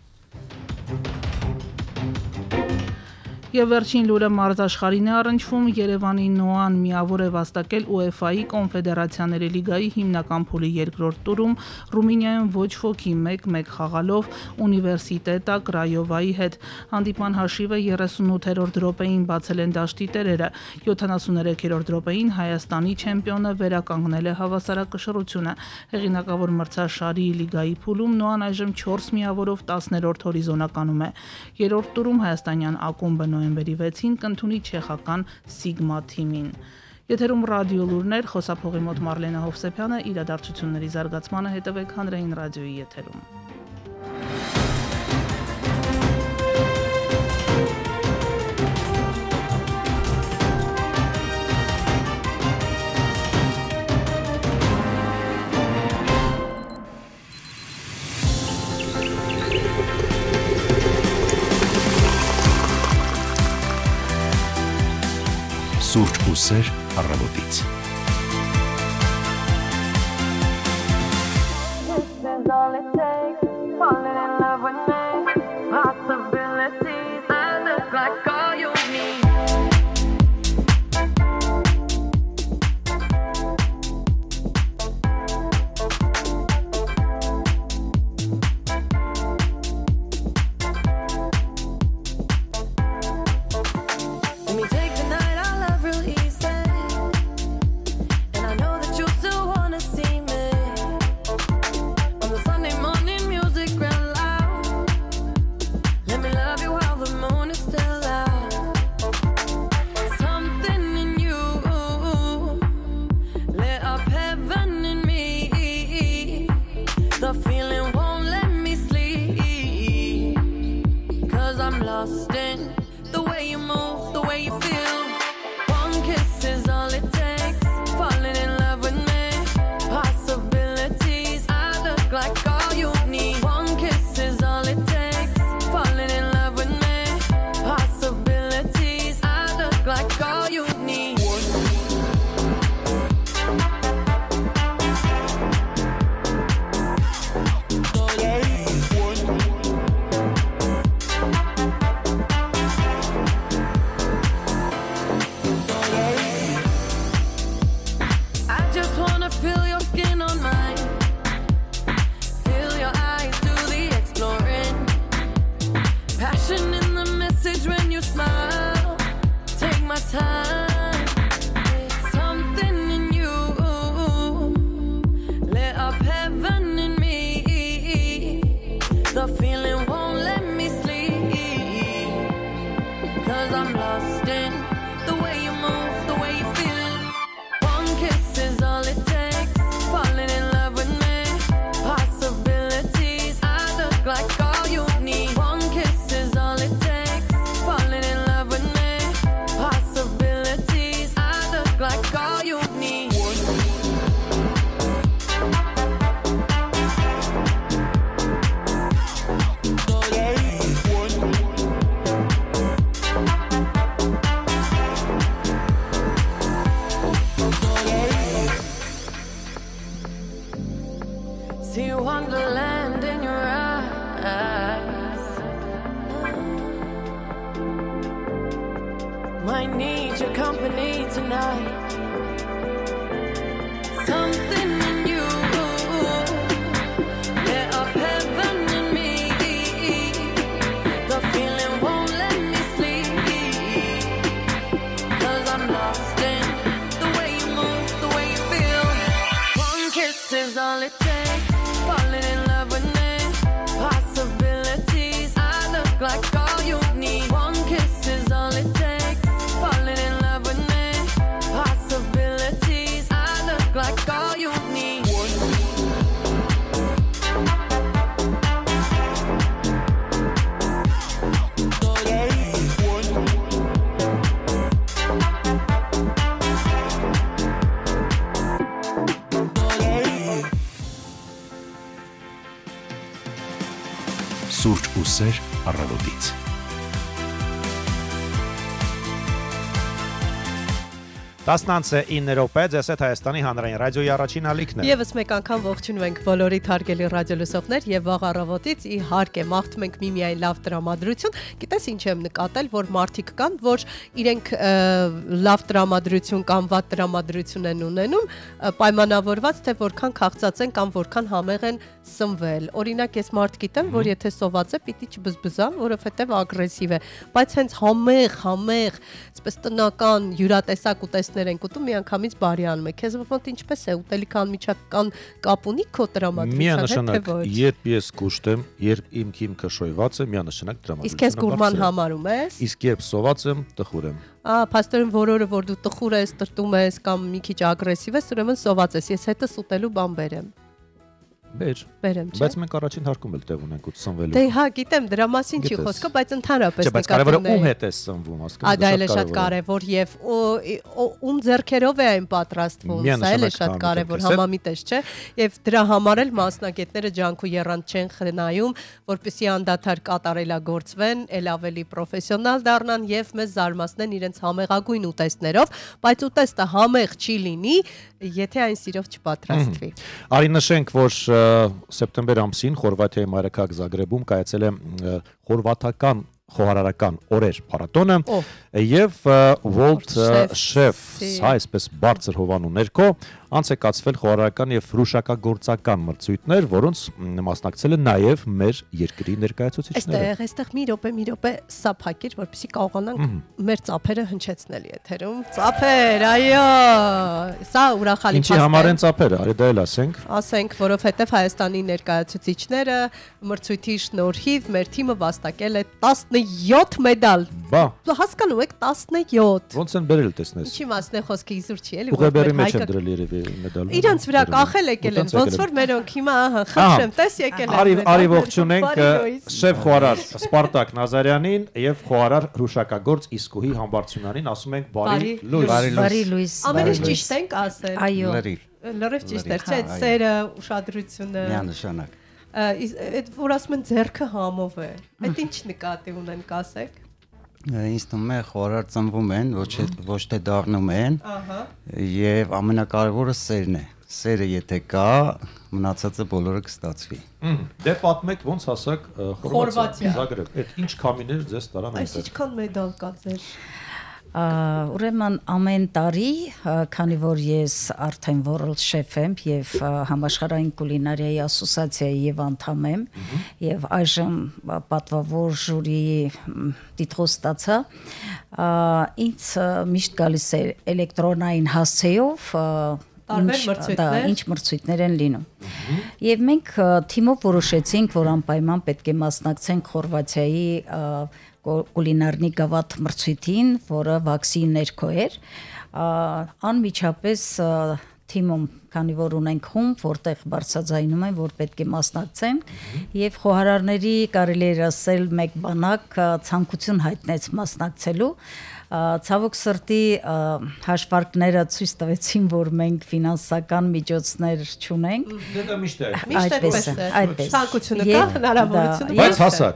Եվ վերջին լուրը մարզաշխարհին է առնչվում, Երևանի Նոան միավոր է վաստակել UEFA-ի կոնֆեդերացիաների լիգայի հիմնական փուլի երկրորդ տուրում Ռումինիայում ոչ ոքի 1-1 խաղալով Ունիվերսիտետա Կրայովայի հետ։ Հանդիպման հաշիվը 38-րդ րոպեին բացել են դաշտի տերերը, 73-րդ րոպեին Հայաստանի չեմպիոնը վերականգնել է հավասարակշռությունը։ Հեղինակավոր մրցաշարի լիգայի փուլում Նոան այժմ 4 միավորով 10-րդ հորիզոնականում է։ Երրորդ տուրում հայաստանյան ակումբը նոյեմբերի 6-ին կընդունի չեխական Sigma թիմին։ Եթերում ռադիո լուրներ, խոսափողի մոտ Մարլենա Հովսեփյանը, իրադարձությունների զարգացմանը հետևեք հանրային ռադիոյի եթերում։ Սուրճ ու սեր առավոտից։ See wonderland in your eyes. Might need your company tonight. Something in you, lit up heaven in me. The feeling won't let me sleep, 'cause I'm lost in the way you move, the way you feel. One kiss is all it takes. Falling in love with me. Possibilities, I look like all you need. One kiss is all it takes. Falling in love with me. Possibilities, I look like all you need. Սուրճ ու սեր առավոտից։ Տասնանցը 9 րոպե, ձեզ հետ Հայաստանի հանրային ռադիոյի առաջին ալիքն է։ Եվս մեկ անգամ ողջունում ենք բոլորի հարգելի ռադիոլսողներ եւ վաղ առավոտից իհարկե մաղթում ենք միմիայն լավ տրամադրություն։ Գիտես ինչ եմ նկատել, որ մարդիկ կան, որ իրենք լավ տրամադրություն կամ վատ տրամադրություն են ունենում, պայմանավորված թե որքան քաղցած են կամ որքան համեղ են սնվել։ Օրինակ ես մարդ գիտեմ, որ եթե սոված է, պիտի չբզբզան, որովհետեւ ագրեսիվ է, բայց հենց համեղ, այսպես տնական յուրատեսակ ուտեսներ են ուտում, միանգամից բարի անում է։ Քեզ ոնց ինչպես է ուտելիք անմիջական կապ ունի քո տրամադրության հետ, թե ոչ։ Երբ ես կուշտեմ, երբ իմ քիմքը շոյված է, միանշանակ տրամադրությունը։ Իսկ ես գուրման համարում ես։ Իսկ երբ սոված եմ, տխուր եմ։ Փաստորեն որորը որ դու տխուր ես, տրտում ես կամ մի քիչ ագրեսիվ ես, ուրեմն սոված ես։ Ես հետս ուտելու բան բերեմ։ Բերեմ, չէ՞։ Բայց մենք առաջին հարկում էլ տեղ ունենք ու սնվելու։ Դե հա, գիտեմ, դրա մասին չի խոսքը, բայց ընդհանրապես բայց կարևորը ում հետ է սնվում, հասկանու՞մ։ Դա էլ է շատ կարևոր եւ ում ձեռքերով է այն պատրաստվում, սա էլ է շատ կարևոր, համամիտ է, չէ՞։ Եվ դրա համար էլ մասնագետները ջանք ու եռանդ չեն խնայում, որպեսզի անդադար կատարելագործվեն, ել ավելի պրոֆեսիոնալ դառնան եւ մեզ զարմացնեն իրենց համեղագույն ուտեստներով, բայց ուտեստը համեղ չի լինի, եթե այն սիրով չպատրաստվի։ Արի նշենք, որ սեպտեմբեր ամսին Խորվաթիայի մայրաքաղաք Զագրեբում կայացել է խորվաթական խոհարարական օրեր փառատոնը եւ World Chef այսպես բարձր հովանու ներքո անց է կացվել խոհարարական եւ հրուշակագործական մրցույթներ, որոնց մասնակցել են նաեւ մեր երկրի ներկայացուցիչները։ Այստեղ մի րոպե սա փակիր, որպեսզի կարողանանք մեր ծափերը հնչեցնել եթերում։ Ծափեր, այո, սա ուրախալի փաստ է։ Ինչի համար են ծափերը, արի դա էլ ասենք։ Ասենք, որովհետեւ Հայաստանի ներկայացուցիչները մրցույթի շնորհիվ մեր թիմը վաստակել է 17 մեդալ։ Բա։ Հասկանում եք 17։ Ոնց են բերել տեսնես։ Ինչի մասն է խոսքը իզուր չի էլի, Ուղեբերի մեջ են դրել երևի մեդալը։ Իրանց վրա կախել եկել են, ոնց որ մերոնք հիմա խնդրեմ, տես եկել են։ Արի ողջունենք շեֆ խոհարար Սպարտակ Նազարյանին եւ խոհարար հրուշակագործ Իսկուհի Համբարձումյանին, ասում ենք բարի լույս։ Բարի լույս։ Ամենից ճիշտ ենք ասել։ Այո։ Լրիվ ճիշտ էր, չէ՞, սերը, ուշադրությունը։ Միանշանակ։ Այդ որ ասում են ձեռքը համով է։ Այդ ինչ նկատի ունեն, կասեք։ Ինձ թվում է խորար ծնվում են, ոչ թե դառնում են։ Եվ ամենակարևորը սերն է։ Սերը եթե կա, մնացածը բոլորը կստացվի։ Դե պատմեք ոնց հասակ Խորվաթիա Զագրեբ։ Այդ ինչ քամիներ ձեզ տարան այնտեղ։ Այս ինչքան մեդալ կա ձեր։ Ուրեմն ամեն տարի, քանի որ ես արդեն World Chef եմ եւ համաշխարհային կուլինարիայի ասոցիացիայի եւ անդամ եմ եւ այժմ պատվավոր ժյուրիի տիտղոս ստացա, ինձ միշտ գալիս է էլեկտրոնային հասցեով ինչ մրցույթներ են լինում։ Եվ մենք թիմով որոշեցինք, որ անպայման պետք է մասնակցենք Խորվաթիայի կուլինարնի գավաթ մրցույթին, որը վաքսի ներքո էր, անմիջապես թիմում, քանի որ ունենք խումբ, որտեղ բարձրաձայնում են, որ պետք է մասնակցեն, եւ խոհարարների կարելի էր ասել մեկ բանակ ցանկություն հայտնեց մասնակցելու, Ցավոք սրտի հաշվարկները ցույց տվեցին, որ մենք ֆինանսական միջոցներ չունենք։ Դա միշտ է։ Այդպես։ Ցանկությունը կա, հնարավորությունը։ Բայց հասակ։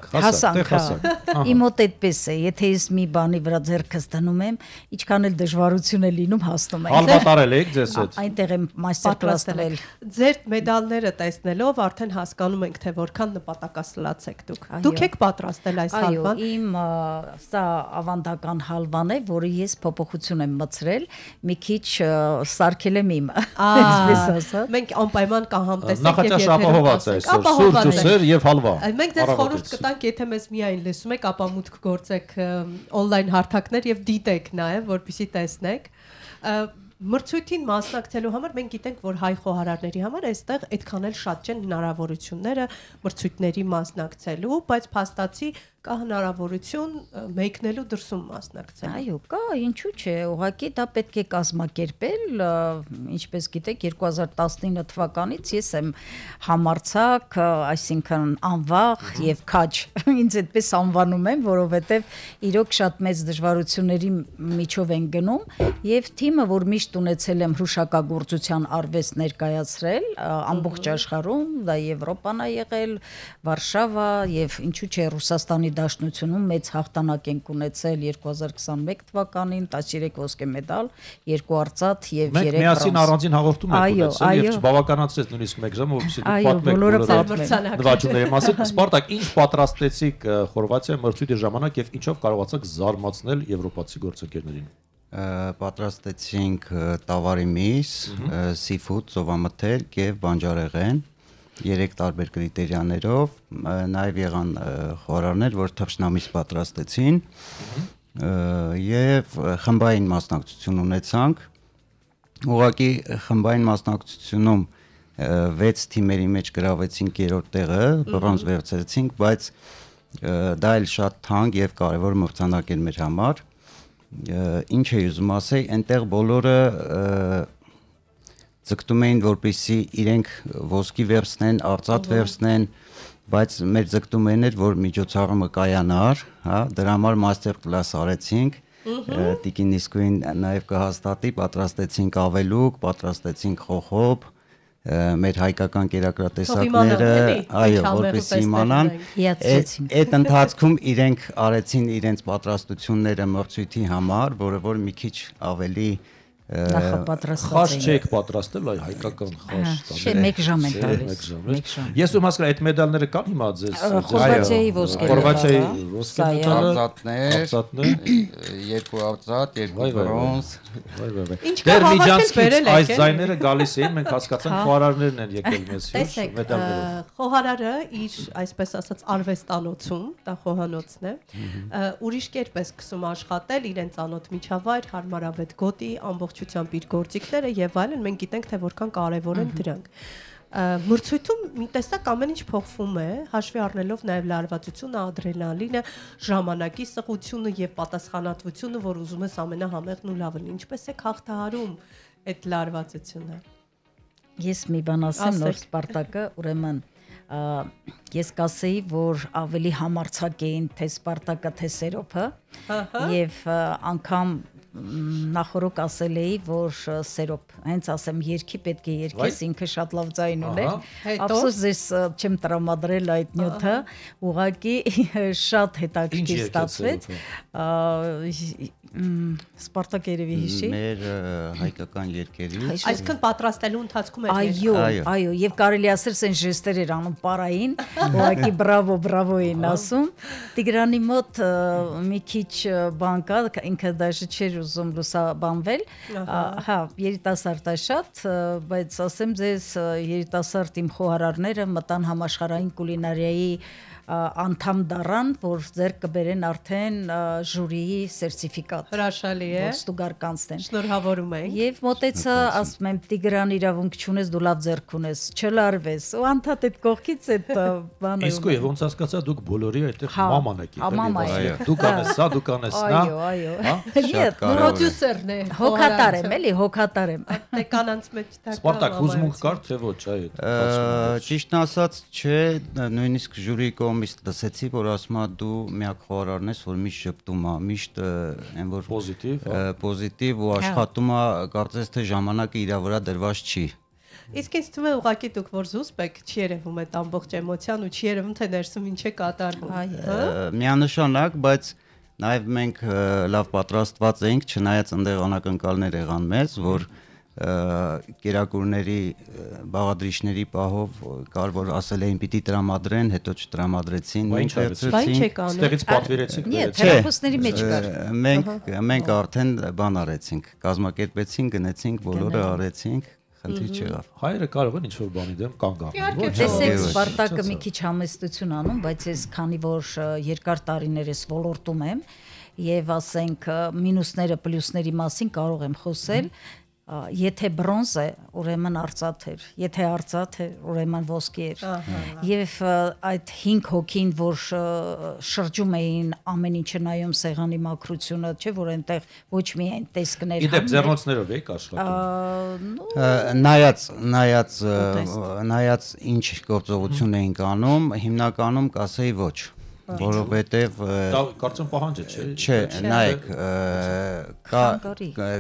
Իմ մոտ այդպես է, եթե ես մի բանի վրա ձեռքս դնում եմ, ինչքան էլ դժվարություն է լինում, հասնում եմ։ Հալվատարել եք ձեզ հետ։ Այնտեղ եմ մաստերկլաս տվել։ Ձեր մեդալները տեսնելով արդեն հասկանում ենք, թե որքան նպատակասլաց եք դուք։ Դուք եք պատրաստել այս հալվան։ Այո, իմ սա ավանդական հալվան է, որը ես փոփոխություն եմ մցրել, մի քիչ սարքել եմ իմը, այսպես ասած։ Մենք անպայման կհամտեսենք եւ նախաճաշ ապահոված է այսօր, սուրճ ու սեր եւ հալվա։ Մենք ձեզ խորհուրդ կտանք, եթե մեզ միայն լսում եք, ապա մուտք գործեք on-line հարթակներ եւ դիտեք նաեւ, որպեսզի տեսնեք։ Մրցույթին մասնակցելու համար մենք գիտենք, որ հայ խոհարարների համար այստեղ այդքան էլ շատ չեն հնարավորությունները մրցույթների մասնակցելու, բայց փաստացի կա հնարավորություն մեկնելու դրսում մասնակցել։ Այո, կա, ինչու՞ չէ, ուղղակի դա պետք է կազմակերպել, ինչպես գիտեք, 2019 թվականից ես եմ համարցակ, այսինքն անվաղ եւ քաջ, ինձ այդպես անվանում եմ, որովհետեւ իրոք շատ մեծ դժվարությունների միջով են գնում եւ թիմը, որ միշտ ունեցել եմ հրուշակագործության արվեստ ներկայացրել ամբողջ աշխարհում, դա Եվրոպան է եղել, Վարշավա եւ ինչու՞ չէ Ռուսաստանի Դաշնությունում մեծ հաղթանակ ենք ունեցել 2021 թվականին 13 ոսկե մեդալ, 2 արծաթ եւ 3 բրոնզ։ Մենք միասին առանձին հաղորդում ենք ունեցել եւ չբավականացրեց նույնիսկ 1 ժամ, որովհետեւ պատմեք նվաճումների մասին։ Սպարտակ, ինչ պատրաստեցիք Խորվաթիայի մրցույթի ժամանակ եւ ինչով կարողացաք զարմացնել եվրոպացի գործընկերներին։ Պատրաստեցինք տավարի միս, սիֆուդ, ծովամթերք եւ բանջարեղեն 3 տարբեր կրիտերիաներով, նաև եղան խոհարարներ, որ թռչնամիս պատրաստեցին եւ խմբային մասնակցություն ունեցանք։ Ուղղակի խմբային մասնակցությունում 6 թիմերի մեջ գրավեցինք 3-րդ տեղը, բրոնզ վերցրեցինք, բայց դա էլ շատ թանկ եւ կարեւոր մրցանակ էր մեր համար։ Ինչ է ուզում ասել, այնտեղ բոլորը ձգտում էին, որպեսզի իրենք ոսկի վերցնեն, արծաթ վերցնեն, բայց մեր ձգտումն էր, որ միջոցառումը կայանար, հա, դրա համար մաստեր կլաս արեցինք, Տիկին Իսկույն նաև կհաստատի, պատրաստեցինք ավելուկ, պատրաստեցինք խոխոբ, մեր հայկական կերակրատեսակները, այո, որպեսզի իմանան, այդ ընթացքում իրենք արեցին իրենց պատրաստությունները մրցույթի համար, որը որ մի քիչ ավելի նախապատրաստված է։ Խաշ չեք պատրաստել, այ հայկական խաշ։ Չէ, 1 ժամ են տալիս։ Ես ու հասկացա, այդ մեդալները կան հիմա ձեզ։ Խորվաթիայի ոսկե արծաթներ, 2 արծաթ, 2 բրոնզ։ Դեռ միջանցքից այս ձայները գալիս էին, մենք հասկացանք խոհարարներն են եկել մեզ հետ մեդալներով։ Խոհարարը իր, այսպես ասած, արվեստանոցում, դա խոհանոցն է, ուրիշ կերպ է սկսում աշխատել, իրեն ծանոթ միջավայր, հարմարավետ գոտի, ամբողջությամբ իր գործիքները եւ այլն, մենք գիտենք, թե որքան կարեւոր են դրանք։ Մրցույթում մի տեսակ ամեն ինչ փոխվում է, հաշվի առնելով նաև լարվածությունը, ադրենալինը, ժամանակի սղությունը եւ պատասխանատվությունը, որ ուզում ես ամենահամեղն ու լավն։ Ինչպես է հաղթահարում այդ լարվածությունը։ Ես մի բան ասեմ նոր Սպարտակը, ուրեմն ես կասեի, որ ավելի համարցակ էին թե Սպարտակը, թե Սերոփը եւ անգամ նախորոք ասել էի, որ Սերոփ, հենց ասեմ, երկի պետք է երկես, ինքը շատ լավ ձայն ուներ։ Ափսոս ես չեմ տրամադրել այդ նյութը, ուղղակի շատ հետաքրքիր ստացվեց։ Սպարտակ երևի հիշի։ Մեր հայկական երկերից։ Այսինքն պատրաստելու ընթացքում էր։ Այո, եւ կարելի ասել սեն ժեստեր էր անում պարային, ուղղակի բրավո էին ասում։ Տիգրանի մոտ մի քիչ բան կա, ինքը դաժե չէր ուզում լուսաբանվել։ Հա, երիտասարդ է շատ, բայց ասեմ ձեզ, երիտասարդ իմ խոհարարները մտան համաշխարհային կուլինարիայի անդամ դառան, որ ձեր կբերեն արդեն ժյուրիի սերտիֆիկատ։ Հրաշալի է։ Ստուգար կանցնեն։ Շնորհավորում ենք։ Եվ մոտեցա, ասում եմ, Տիգրան իրավունք չունես, դու լավ ձեռք ունես, չլարվես։ Ու անդադ այդ կողքից այդ բանը։ Իսկ ու ոնց հասկացա, դուք բոլորի այդտեղ մաման եք եկել։ Դու կանես սա, դու կանես նա։ Այո։ Շատ պրոդյուսերն է։ Հոգատար եմ, էլի, հոգատար եմ։ Դե կանանց մեջ դա։ Սպարտակ հուզմունք կար թե ոչ, այ։ Ճիշտն ասած, չէ, նույնիսկ ժյուրիի կողմից եկամից լսեցի, որ ասում է դու միակ խոհարարն ես, որ միշտ շփտում է, միշտ այն որ պոզիտիվ ու աշխատում է, կարծես թե ժամանակը իր վրա դրված չի։ Իսկ ինձ թվում է ուղղակի դուք որ զուսպ եք, չի երևում այդ ամբողջ էմոցիան ու չի երևում թե ներսում ինչ է կատարվում։ Միանշանակ, բայց նաև մենք լավ պատրաստված էինք, չնայած այնտեղ անակնկալներ եղան մեզ, որ կերակուրների բաղադրիչների պահով կար որ ասել էին պիտի տրամադրեն, հետո չտրամադրեցին, ինչ վերցրեցին։ Ստեղից պատվիրեցին։ Չէ, թերապևտների մեջ կար։ Մենք արդեն բան արեցինք, կազմակերպեցինք, գնացինք, բոլորը արեցինք, խնդիր չեղավ։ Հայերը կարող են ինչ-որ բանի դեմ կանգ առնել։ Տեսեք, Սպարտակը մի քիչ համեստություն անում, բայց ես քանի որ երկար տարիներ ես ոլորտում եմ եւ ասենք մինուսները պլյուսների մասին կարող եմ խոսել, եթե բրոնզ է, ուրեմն արծաթ, եթե արծաթ է, ուրեմն ոսկի էր։ Եվ այդ 5 հոգին, որ շրջում էին ամեն ինչը նայում սեղանի մաքրությունը, չէ՞ որ այնտեղ ոչ միայն տեսքներ համ։ Իդեպ ձեռնոցներով եք աշխատում։ Նայած ինչ գործողություն էինք անում, հիմնականում կասեի ոչ։ Որովհետև կարծում պահանջը չէ, նայեք,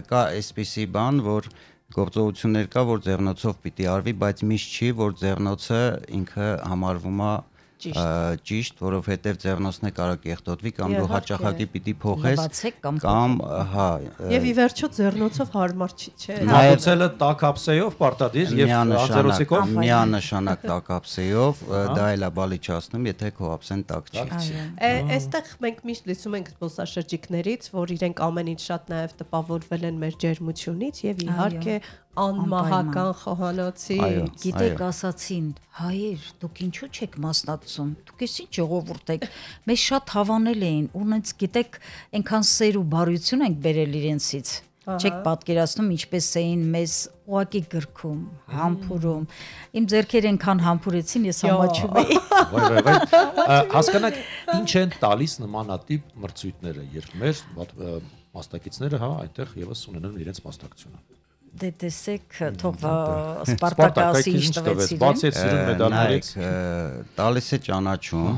կա այսպիսի բան, որ գործողություններ կա, որ ձեռնոցով պիտի արվի, բայց միշտ չի, որ ձեռնոցը ինքը համարվում է ճիշտ, որովհետև ձեռնոցն է կարող կեղտոտվի կամ դու հաճախակի պիտի փոխես կամ հա եւ ի վերջո ձեռնոցով հարմար չի, չէ՞։ Նայեցելը տակապսեով պարտադիր եւ անձեռոցիկով միանշանակ տակապսեով դա էլ է բալիչացնում, եթե քո ափսեն տակ չի։ Այստեղ մենք միշտ լսում ենք զբոսաշրջիկներից, որ իրենք ամեն ինչ շատ նաեւ տպավորվել են մեր ջերմությունից եւ իհարկե անմահական խոհանոցից։ Գիտեք, ասացին, հայեր, դուք ինչու չեք մասնակցում։ Դուք էս ինչ ժողովուրդ եք։ Մեզ շատ հավանել էին, ունենց գիտեք, այնքան սեր ու բարություն ենք բերել իրենցից։ Չեք պատկերացնում ինչպես էին մեզ ուղակի գրքում, համբուրում։ Իմ ձեռքերը այնքան համբուրեցին, ես համաչում էի։ Հասկանաք, ինչ են տալիս նմանատիպ մրցույթները, երբ մեր մասնակիցները հա այդտեղ եւս ունենան իրենց մասնակցությունը։ Դե տեսեք, թող Սպարտակասի ինչ տվեցին։ Բացի սիրուն մեդալներից տալիս է ճանաչում,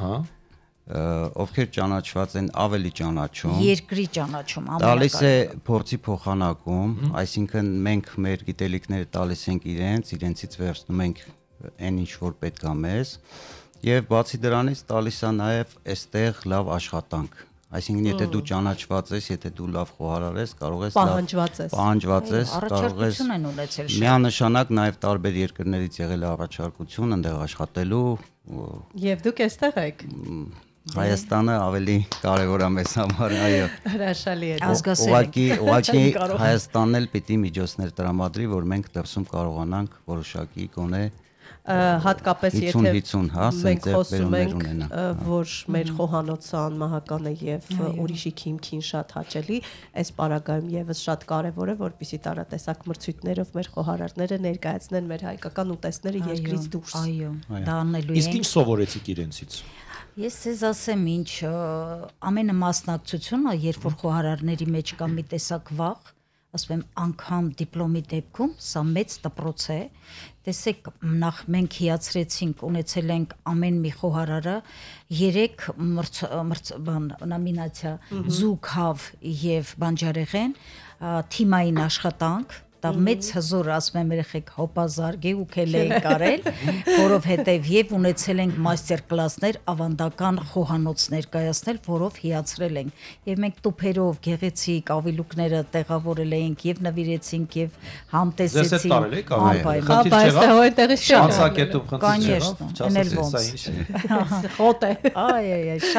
ովքեր ճանաչված են ավելի ճանաչում, երկրի ճանաչում, տալիս է փորձի փոխանակում, այսինքն մենք մեր գիտելիքները տալիս ենք իրենցից վերցնում ենք այն ինչ որ պետք է մեզ, եւ բացի դրանից տալիս է նաեւ այստեղ լավ աշխատանք։ Այսինքն եթե դու ճանաչված ես, եթե դու լավ խոհարար ես, կարող ես պահանջված ես, կարող ես միանշանակ նաև տարբեր երկրներից եղել է առաջարկություն ընդեղ աշխատելու։ Եվ դուք այստեղ եք։ Հայաստանը ավելի կարևոր է մեզ համար, այո։ Հրաշալի է։ Ուղղակի Հայաստանն էլ պիտի միջոցներ տրամադրի, որ մենք դրսում կարողանանք որոշակի գոնե հատկապես եթե 50-50 հա մենք խոսում ենք որ մեր խոհանոցը անմահական է եւ ուրիշի քիմքին շատ հաճելի, այս պարագայում եւս շատ կարեւոր է որպեսզի տարատեսակ մրցույթներով մեր խոհարարները ներկայացնեն մեր հայկական ուտեստները երկրից դուրս։ Այո, դա անելու ենք։ Իսկ ինչ սովորեցիք իրենցից։ Ես ձեզ ասեմ ինչ, ամենը մասնակցությունը, երբ որ խոհարարների մեջ կա մի տեսակ վաղ, ասում եմ անգամ դիպլոմի դեպքում սա մեծ դպրոց է։ Տեսեք, նախ մենք հիացրեցինք, ունեցել ենք ամեն մի խոհարարը 3 նոմինացիա՝ ձուկ, հավ եւ բանջարեղեն, թիմային աշխատանք։ Դա մեծ հզոր, ասում եմ երեխեք, հոպազարգե ու քելե են կարել, որովհետև եւ ունեցել ենք մաստեր կլասներ, ավանդական խոհանոց ներկայացնել, որով հիացրել ենք։ Եվ մենք տուփերով գեղեցիկ ավիլուկները տեղավորել էինք եւ նվիրեցինք եւ համտեսեցինք։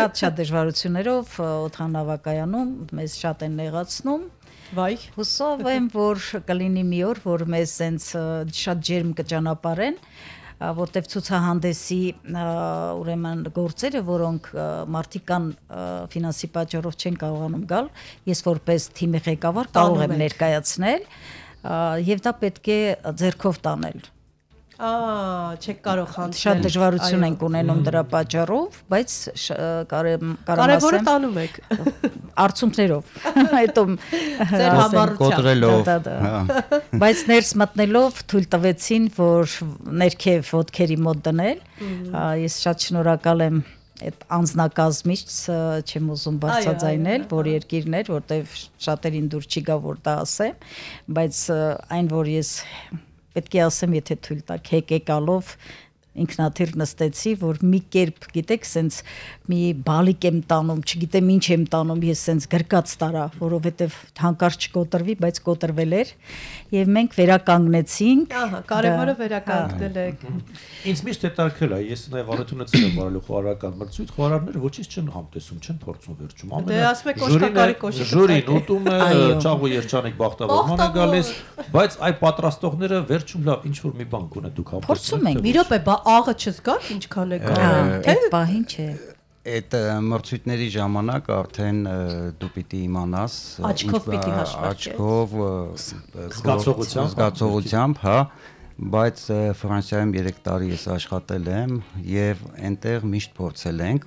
Շատ դժվարություններով օդանավակայանում մեզ շատ են նեղացնում։ Վայ, հուսով եմ, որ կլինի մի օր, որ մեզ սենց շատ ջերմ կճանապարհեն, որտեվ ցուցահանդեսի ուրեմն գործերը, որոնք մարդիկ կան ֆինանսի պատճառով չեն կարողանում գալ, ես որպես թիմի ղեկավար կարող եմ ներկայացնել, եւ դա պետք է ձեռքով տանել։ Չեք կարող խնդրել։ Շատ դժվարություն ենք ունենում դրա պատճառով, բայց կարևորը տանում եք արցունքներով, հետո ձեր համառությամբ, բայց ներս մտնելով թույլ տվեցին, որ ներքև ոտքերի մոտ դնել։ Ես շատ շնորհակալ եմ այդ անձնակազմից չեմ ուզում բարձրաձայնել, որ երկիրներ, որտեվ շատերին դուր չի գա որ դա ասեմ, բայց այն որ ես պետք է ասեմ, եթե թույլ տաք եկեկալով ինքնաթիռ նստեցի, որ մի կերպ, գիտեք, սենց մի բալիկ եմ տանում, չգիտեմ ինչ եմ տանում, ես սենց գրկած տարա, որովհետև հանկարծ չկոտրվի, բայց կոտրվել էր, եւ մենք վերականգնեցինք։ Ահա, կարևորը վերականգնել է։ Ինձ միշտ հետաքրքրել է, ես նաեւ առաքունեցել եմ վարելու խոհարարական մրցույթ, խոհարարները ոչինչ չեն համտեսում, չեն փորձում վերջում։ Դե ասում եք կոշկակարի կոշիկ։ Ժյուրին ուտում է, Չաղու երջանիկ բախտավորման է գալիս, բայց այ պատրաստողները վերջում լավ ինչ որ մի բան կունե դուք համտեսում։ Փորձում ենք։ Մի րոպե, բա աղը չզգաք ինչքան է գալու։ Թե պահին չէ։ Այդ մրցույթների ժամանակ արդեն դու պիտի իմանաս Աչքով պիտի հաշվարկես։ Աչքով զգացողությամբ, հա, բայց Ֆրանսիայում 3 տարի ես աշխատել եմ եւ այնտեղ միշտ փորձել ենք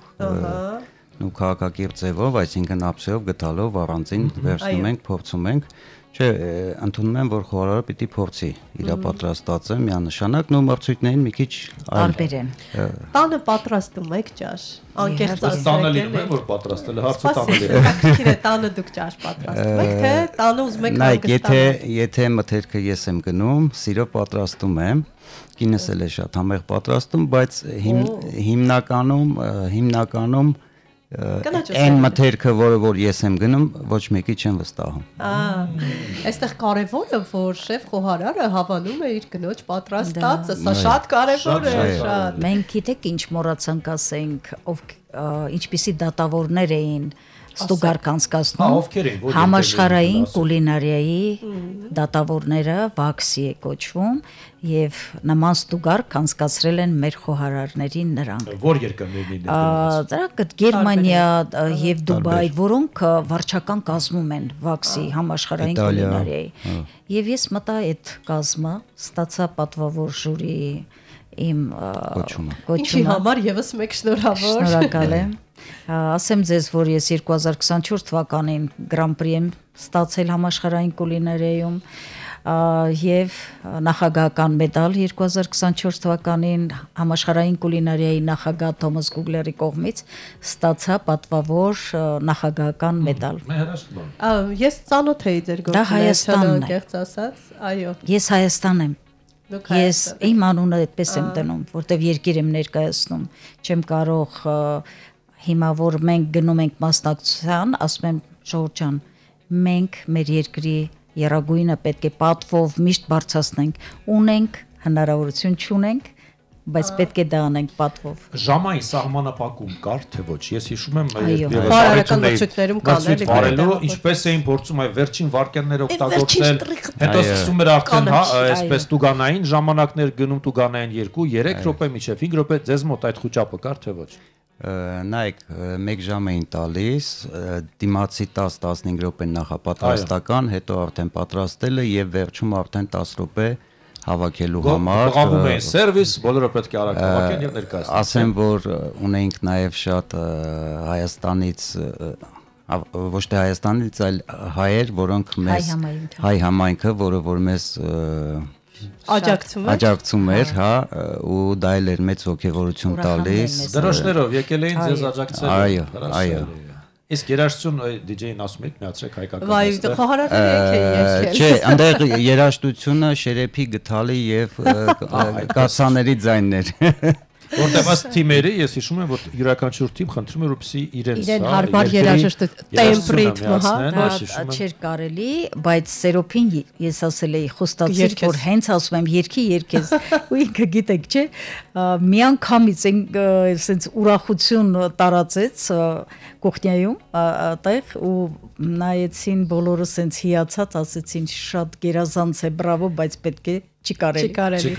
ու քաղաքակիրթ ձևով, այսինքն ափսեով գտալով առանձին վերցնում ենք, փորձում ենք։ Չէ, ընդունում եմ, որ խոհարարը պիտի փորձի իր պատրաստածը միանշանակ ու մրցույթներին մի քիչ տարբեր են։ Տանը պատրաստում եք ճաշ։ Անկեղծ ասեք։ Տանը լինում է որ պատրաստել է, հարցը տանը լինում։ Քիչ է տանը դուք ճաշ պատրաստում եք, թե տանը ուզում եք հանգստանալ։ Եթե մթերքը ես եմ գնում, սիրով պատրաստում եմ, կինս էլ է շատ համեղ պատրաստում, բայց հիմնականում այն մթերքը, որը ես եմ գնում, ոչ մեկի չեմ վստահում։ Այստեղ կարևորը, որ շեֆ խոհարարը հավանում է իր կնոջ պատրաստածը, սա շատ կարևոր է, շատ։ Մենք գիտեք ինչ մոռացանք ասենք, ինչպիսի դատավորներ էին Ստուգարք անցկացնում համաշխարհային կուլինարիայի դատավորները վաքսի է կոչվում եւ նման ստուգարք անցկացրել են մեր խոհարարների նրանք։ Որ երկրներն են դրանք Գերմանիա եւ Դուբայ, որոնք վարչական կազմում են վաքսի համաշխարհային կուլինարիայի։ Եվ ես մտա այդ կազմը, ստացա պատվավոր ժյուրի իմ կոչումը։ Ինչի համար եւս մեկ շնորհավոր։ Շնորհակալ եմ։ Ասեմ ձեզ, որ ես 2024 թվականին Grand Prix եմ ստացել համաշխարհային կուլինարիայում եւ նախագահական մեդալ 2024 թվականին համաշխարհային կուլինարիայի նախագահ Թոմաս Գուգլերի կողմից ստացա պատվավոր նախագահական մեդալ։ Ես ծանոթ էի ձեր գործունեությանը, անկեղծ ասած, այո։ Ես Հայաստան եմ։ Ես իմ անունը այդպես եմ դնում, որտեվ երկիր եմ ներկայացնում, չեմ կարող հիմա որ մենք գնում ենք մասնակցության, ասում եմ Ժողովուրդ ջան, մենք մեր երկրի երագույնը պետք է պատվով միշտ բարձրացնենք, ունենք հնարավորություն չունենք, բայց պետք է դա անենք պատվով։ Ժամային սահմանափակում կար թե ոչ։ Ես հիշում եմ խոհարարական մրցույթներում կանել եք ինչպես էին փորձում այ վերջին վարքյանները օգտագործել, հետո սկսում էր արդեն այսպես տուգանային ժամանակներ գնում տուգանային 2-3 րոպե մինչև 5 րոպե, ձեզ մոտ այդ խոճապը կար թե ոչ։ Նայեք, 1 ժամ էին տալիս, դիմացի 10-15 րոպե նախապատրաստական, հետո արդեն պատրաստելը եւ վերջում արդեն 10 րոպե հավաքելու համար բաղվում էին սերվիս, բոլորը պետք է արագ հավաքեն եւ ներկայացնեն։ Ասեմ, որ ունեինք նաեւ շատ Հայաստանից ոչ թե Հայաստանից, այլ հայեր, որոնք մեզ հայ համայնքը, որը որ մեզ աջակցում էր, հա, ու դա էլ էր մեծ ողջավորություն տալիս։ Դրոշներով եկել էին ձեզ աջակցել։ Այո։ Իսկ երաժշտություն DJ-ին ասում եք միացրեք հայկական։ Վայ, խոհարարները եկել։ Չէ, այնտեղ երաժշտությունը շերեփի գթալի եւ կասաների ձայններ։ Որտեղ աս թիմերը, ես հիշում եմ, որ յուրաքանչյուր թիմ խնդրում էր որպեսզի իրեն հարմար երաժշտություն, տեմպ ռիթմ, հա, չէր կարելի, բայց Սերոփին ես ասել էի խոստացիր, որ հենց ասում եմ երկի երկես, ու ինքը գիտեք, չէ, միանգամից այսպես ուրախություն տարածեց կողքնյայում այդտեղ ու նայեցին բոլորը սենց հիացած, ասեցին շատ գերազանց է, բրավո, բայց պետք է չի կարելի։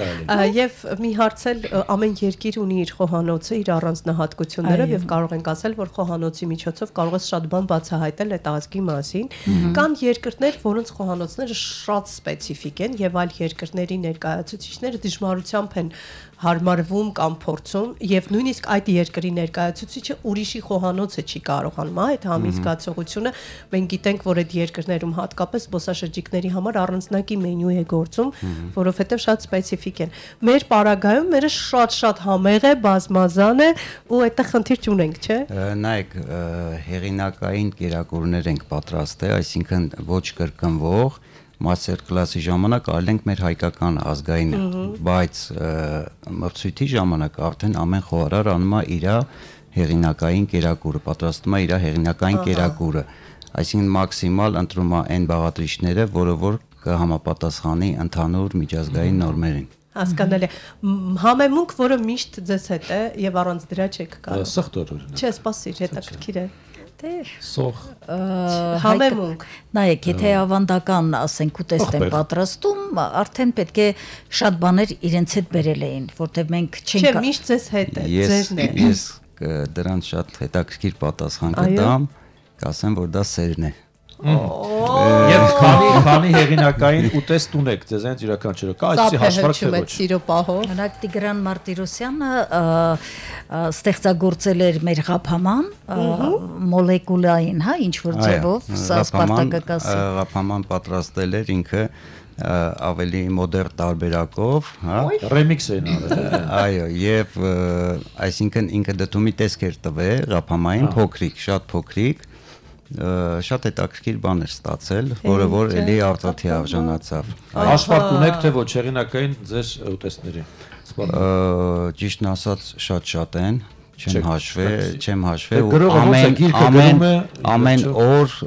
Եվ մի հարց էլ ամեն երկիր ունի իր խոհանոցը, իր առանձնահատկությունները եւ կարող ենք ասել, որ խոհանոցի միջոցով կարող ես շատ բան բացահայտել այդ ազգի մասին։ Կան երկրներ, որոնց խոհանոցները շատ սպეციფիկ են եւ այլ երկրների ներկայացուցիչները դժվարությամբ են հարմարվում կամ փորձում եւ նույնիսկ այդ երկրի ներկայացուցիչը ուրիշի խոհանոցը չի կարողանում, այդ համիզգացողությունը մենք գիտենք, որ այդ երկրներում հատկապես զբոսաշրջիկների համար առանձնակի մենյու է գործում, որովհետեւ շատ սպეციფիկ են։ Մեր պարագայում մերը շատ համեղ է, բազմազան է ու այդտեղ խնդիր չունենք, չէ՞։ Նայեք, հեղինակային կերակուրներ ենք պատրաստել, այսինքն ոչ կրկնվող մաստեր կլասի ժամանակ արել ենք մեր հայկական ազգային, բայց մրցույթի ժամանակ արդեն ամեն խոհարար անում է իր հեղինակային կերակուրը, պատրաստում է իր հեղինակային կերակուրը, այսինքն մաքսիմալ ընտրում է այն բաղադրիչները, որը որ կհամապատասխանի ընդհանուր միջազգային նորմերին։ Հասկանալի։ Համեմունք, որը միշտ ձեզ հետ է եւ առանց դրա չեք կարող։ Սխտոր օրինակ։ Չէ, սպասիր, հետաքրքիր է։ Սող համեմունք։ Նայեք, եթե ավանդական, ասենք, ուտեստ են պատրաստում, արդեն պետք է շատ բաներ իրենց հետ բերել էին, որտեղ մենք չենք։ Չէ, միշտ ձեզ հետ է, ձերն է։ Ես դրան շատ հետաքրքիր պատասխան կտամ, կասեմ, որ դա սերն է։ Եվ քանի հեղինակային ուտեստ ունեք, ձեզ այնց յուրաքանչյուրը կա, այսի հաշվարկ թե ոչ։ Սիրո պահով։ Օրինակ Տիգրան Մարտիրոսյանը ստեղծագործել էր մեր ղափաման, մոլեկուլային, հա, ինչ որ ձևով, սա սպարտակակասի։ Ղափաման պատրաստել էր ինքը ավելի մոդեռն տարբերակով, հա, ռեմիքս էին արել։ Այո, եւ այսինքն ինքը դդումի տեսք էր տվել ղափամային փոքրիկ, շատ փոքրիկ, շատ հետաքրքիր բան էր ստացել, որը որ էլի արտադրի արժանացավ։ Հաշվարկ ունեք թե ոչ հեղինակային ձեր ուտեստների։ Ճիշտն ասած շատ են, չեմ հաշվել ու ամեն օր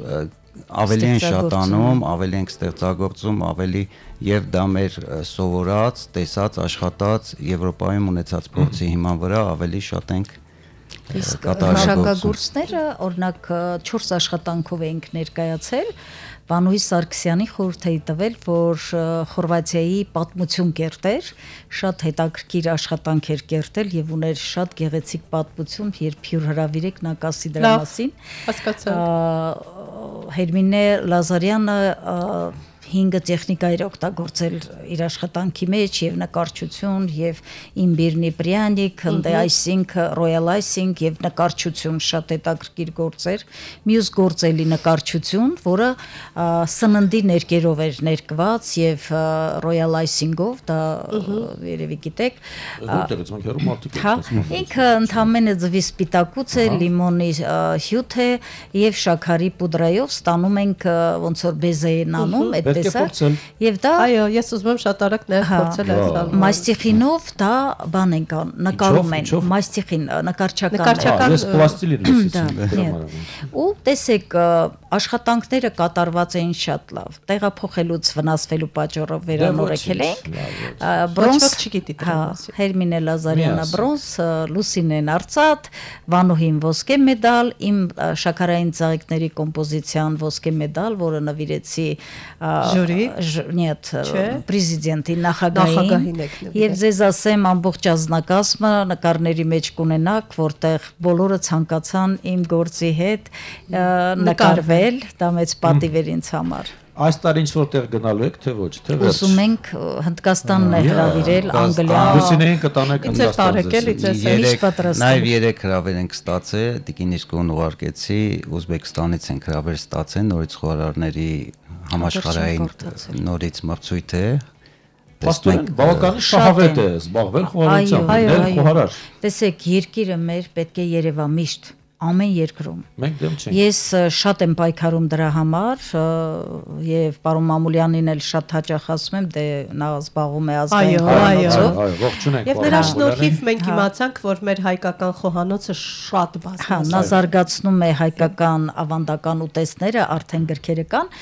ավելի են շատանում, ավելի ենք ստեղծագործում, ավելի եւ դա մեր սովորած, տեսած, աշխատած Եվրոպայում ունեցած փորձի հիման վրա ավելի շատ ենք Մշակագործները, օրինակ 4 աշխատանքով էինք ներկայացել, Վանուհի Սարգսյանի խորհուրդ էի տվել, որ Խորվաթիայի պատմություն կերտեր, շատ հետաքրքիր աշխատանք էր կերտել եւ ուներ շատ գեղեցիկ պատմություն, երբ հյուր հրավիրեք նա կասի դրա մասին։ Հասկացա։ Հերմինե Լազարյանը 5 տեխնիկա էր օգտագործել իր աշխատանքի մեջ եւ նկարչություն եւ իմբիրնի պրյանիկ, հնդայսինք, ռոյալայսինք եւ նկարչություն շատ հետաքրքիր գործեր։ Մյուս գործելի նկարչություն, որը սննդի ներկերով էր ներկված եւ ռոյալայսինգով, դա երևի գիտեք։ Ինքը ընդամենը ձվի սպիտակուց է, լիմոնի հյութ է եւ շաքարի պուդրայով ստանում ենք ոնց որ բեզե են անում, Եվ դա այո, ես ուզում եմ շատ արագ նաև փորձել այս մաստիխինով դա բան են նկարում են, մաստիխին նկարչական ես պլաստիլին լսեցի։ Ու տեսեք, աշխատանքները կատարված էին շատ լավ։ Տեղափոխելուց վնասվելու պատճառով վերանորոգել ենք։ Բրոնզ չգիտի դրա մասին։ Հերմինե Լազարյանը բրոնզ, Լուսինեն արծաթ, Վանուհին ոսկե մեդալ, իմ շաքարային ծաղիկների կոմպոզիցիան ոսկե մեդալ, որը նվիրեցի ժյուրի, нет, պրեզիդենտի նախագահին եւ ձեզ ասեմ ամբողջ ազնագազմը նկարների մեջ կունենաք, որտեղ բոլորը ցանկացան իմ գործի հետ նկարվել, դա մեծ պատիվ էր ինձ համար։ Այս տարի ինչ որտեղ գնալու եք թե ոչ, թե ոչ։ Ուզում ենք Հնդկաստանն է հրավիրել, Անգլիա։ Լուսինեին կտանեք Հնդկաստան։ Նաև 3 հրավեր ենք ստացել, Տիկինիսկուն ուղարկեցի, Ուզբեկստանից ենք հրավեր ստացել, նորից խոհարարների համաշխարհային նորից մրցույթ է։ Տեսնենք, բավականին շահավետ է զբաղվել խոհարարությամբ, խոհարար։ Տեսեք, երկիրը մեր պետք է երևա միշտ ամեն երկրում։ Մենք դեմ չենք։ Ես շատ եմ պայքարում դրա համար եւ պարոն Մամուլյանին էլ շատ հաճախ ասում եմ, դե նա զբաղվում է ազգային խոհանոցով։ Այո, ողջունենք։ Եվ նրա շնորհիվ մենք իմացանք, որ մեր հայկական խոհանոցը շատ բազմազան է։ Նա զարգացնում է հայկական ավանդական ուտեստները, արդեն գրքերը կան,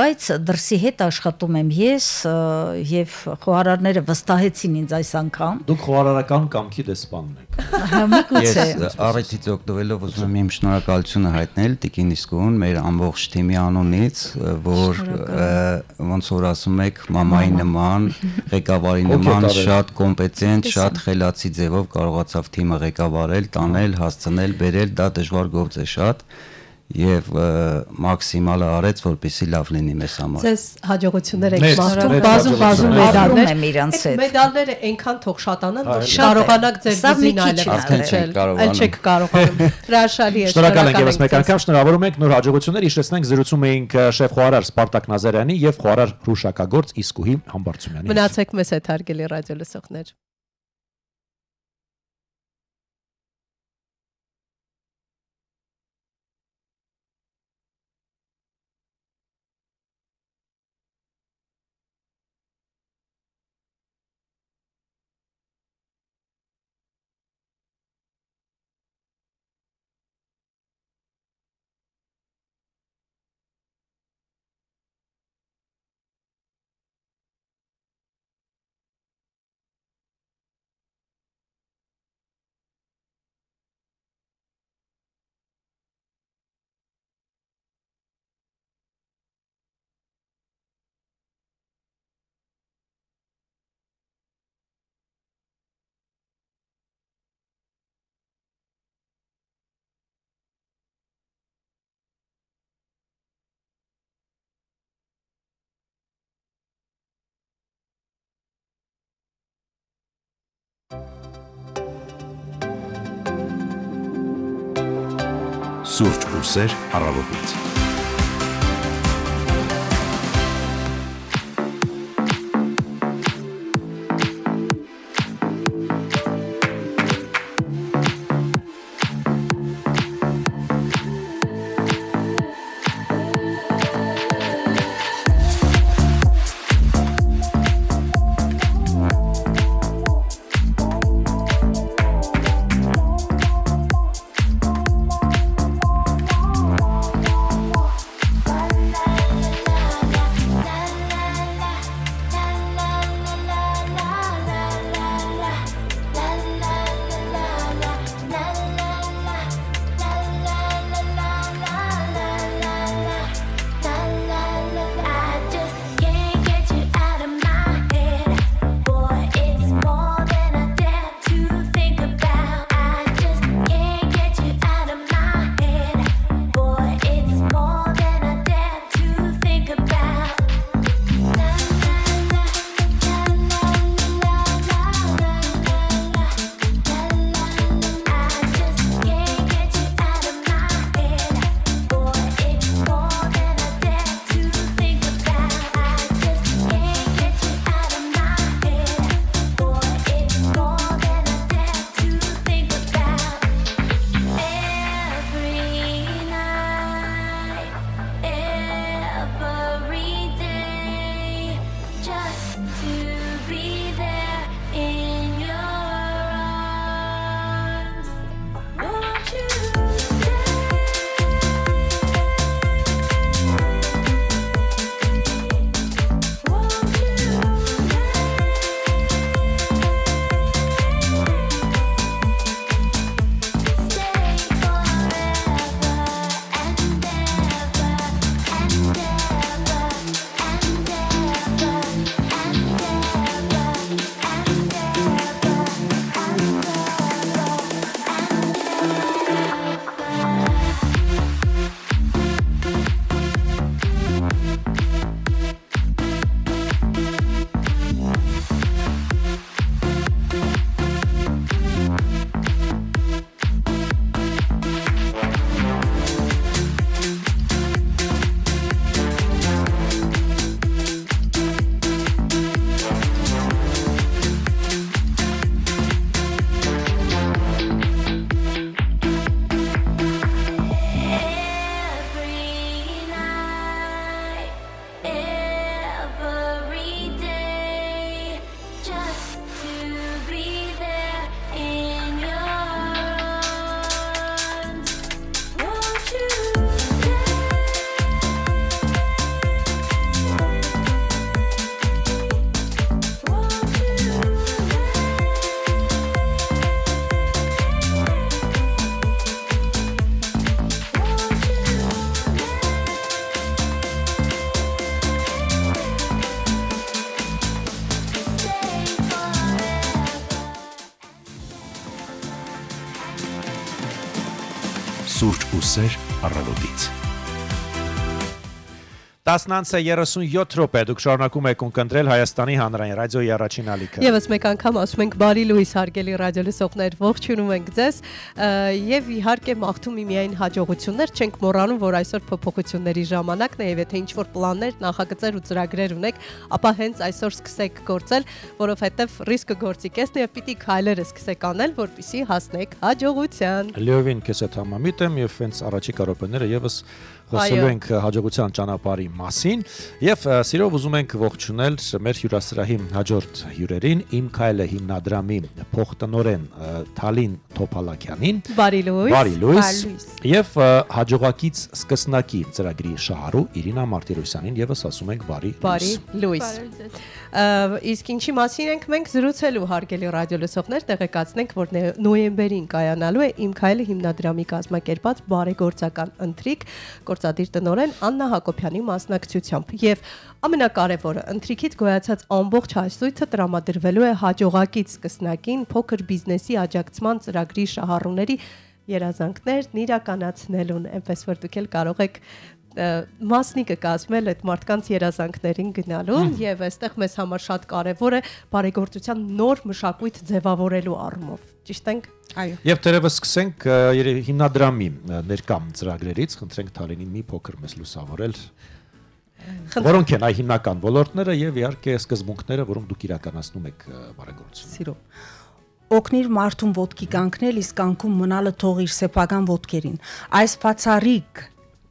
բայց դրսի հետ աշխատում եմ ես եւ խոհարարները վստահեցին ինձ այս անգամ։ Դուք խոհարարական կամքի դեսպանն եք։ Միգուցե։ Ես առիթից օգտվելով ուզում եմ իմ շնորհակալությունը հայտնել Տիկինիսկուն մեր ամբողջ թիմի անունից, որ ոնց որ ասում եք, մամայի նման, ղեկավարի նման շատ կոմպետենտ, շատ խելացի ձևով կարողացավ թիմը ղեկավարել, տանել, հասցնել, բերել, դա դժվար գործ է շատ։ եւ մաքսիմալը արեց, որպեսզի լավ լինի մեզ համար։ Ձեզ հաջողություններ եք մաղթում, բազում մեդալներ եմ իրանց հետ։ Մեդալները այնքան թող շատանան, որ կարողանաք ձեր վիզին այլ չեք կարողանում։ Հրաշալի է։ Շնորհակալ ենք եւս մեկ անգամ, շնորհավորում ենք նոր հաջողություններ, հիշեցնենք զրուցում էինք շեֆ խոհարար Սպարտակ Նազարյանի եւ խոհարար հրուշակագործ Իսկուհի Համբարձումյանի։ Մնացեք մեզ հետ, հարգելի ռադիո լսողներ։ Սուրճ ու սեր առավոտից։ Սուրճ ու սեր առավոտից։ 10:37 րոպե դուք շարունակում եք ունկնդրել Հայաստանի հանրային ռադիոյի առաջին ալիքը։ Եվս մեկ անգամ ասում ենք բարի լույս հարգելի ռադիոլսողներ, ողջունում ենք ձեզ եւ իհարկե մաղթում միայն հաջողություններ, չենք մոռանում, որ այսօր փոփոխությունների ժամանակն է եւ եթե ինչ-որ պլաններ, նախագծեր ու ծրագրեր ունեք, ապա հենց այսօր սկսեք գործել, որովհետեւ ռիսկը գործի կեսն է եւ պիտի քայլերը սկսեք անել, որպեսզի հասնեք հաջողության։ Լիովին քեզ հետ համամիտ եմ եւ հենց առաջիկա րոպեները եւս խոսելու ենք հաջողության ճանապարհի մասին եւ սիրով ուզում ենք ողջունել մեր հյուրասրահի հաջորդ հյուրերին Իմ քայլը հիմնադրամի փոխտնօրեն Թալին Թոփալակյանին Բարի լույս եւ հաջողակից սկսնակի ծրագրի շահառու Իրինա Մարտիրոսյանին եւս ասում ենք բարի լույս իսկ ինչի մասին ենք մենք զրուցելու հարգելի ռադիոլսողներ տեղեկացնենք որ նոյեմբերին կայանալու է Իմ քայլը հիմնադրամի կազմակերպած բարեգործական ընթրիք գործադիր տնօրեն Աննա Հակոբյանի մասնակցությամբ եւ ամենակարևորը ընթրիքից գոյացած ամբողջ հայցույթը տրամադրվելու է հաջողակից սկսնակին փոքր բիզնեսի աջակցման ծրագրի շահառուների երազանքներն իրականացնելուն այնպես որ դուք էլ կարող եք մասնիկը կազմել այդ մարդկանց երազանքներին գնալու եւ այստեղ մեզ համար շատ կարեւոր է բարեգործության նոր մշակույթ ձևավորելու առումով ճիշտ ենք այո եւ դերևս սկսենք հիմնադրամի ներկամ ծրագրերից խնդրենք Թալինին մի փոքր մեզ լուսավորել որոնք են այ հիմնական ոլորտները եւ իհարկե սկզբունքները որոնք դուք իրականացնում եք բարեգործություն Սիրո օգնիր մարդուն ոտքի կանգնել իսկ կանգում մնալը թողիր սեփական ոտքերին այս բացառիկ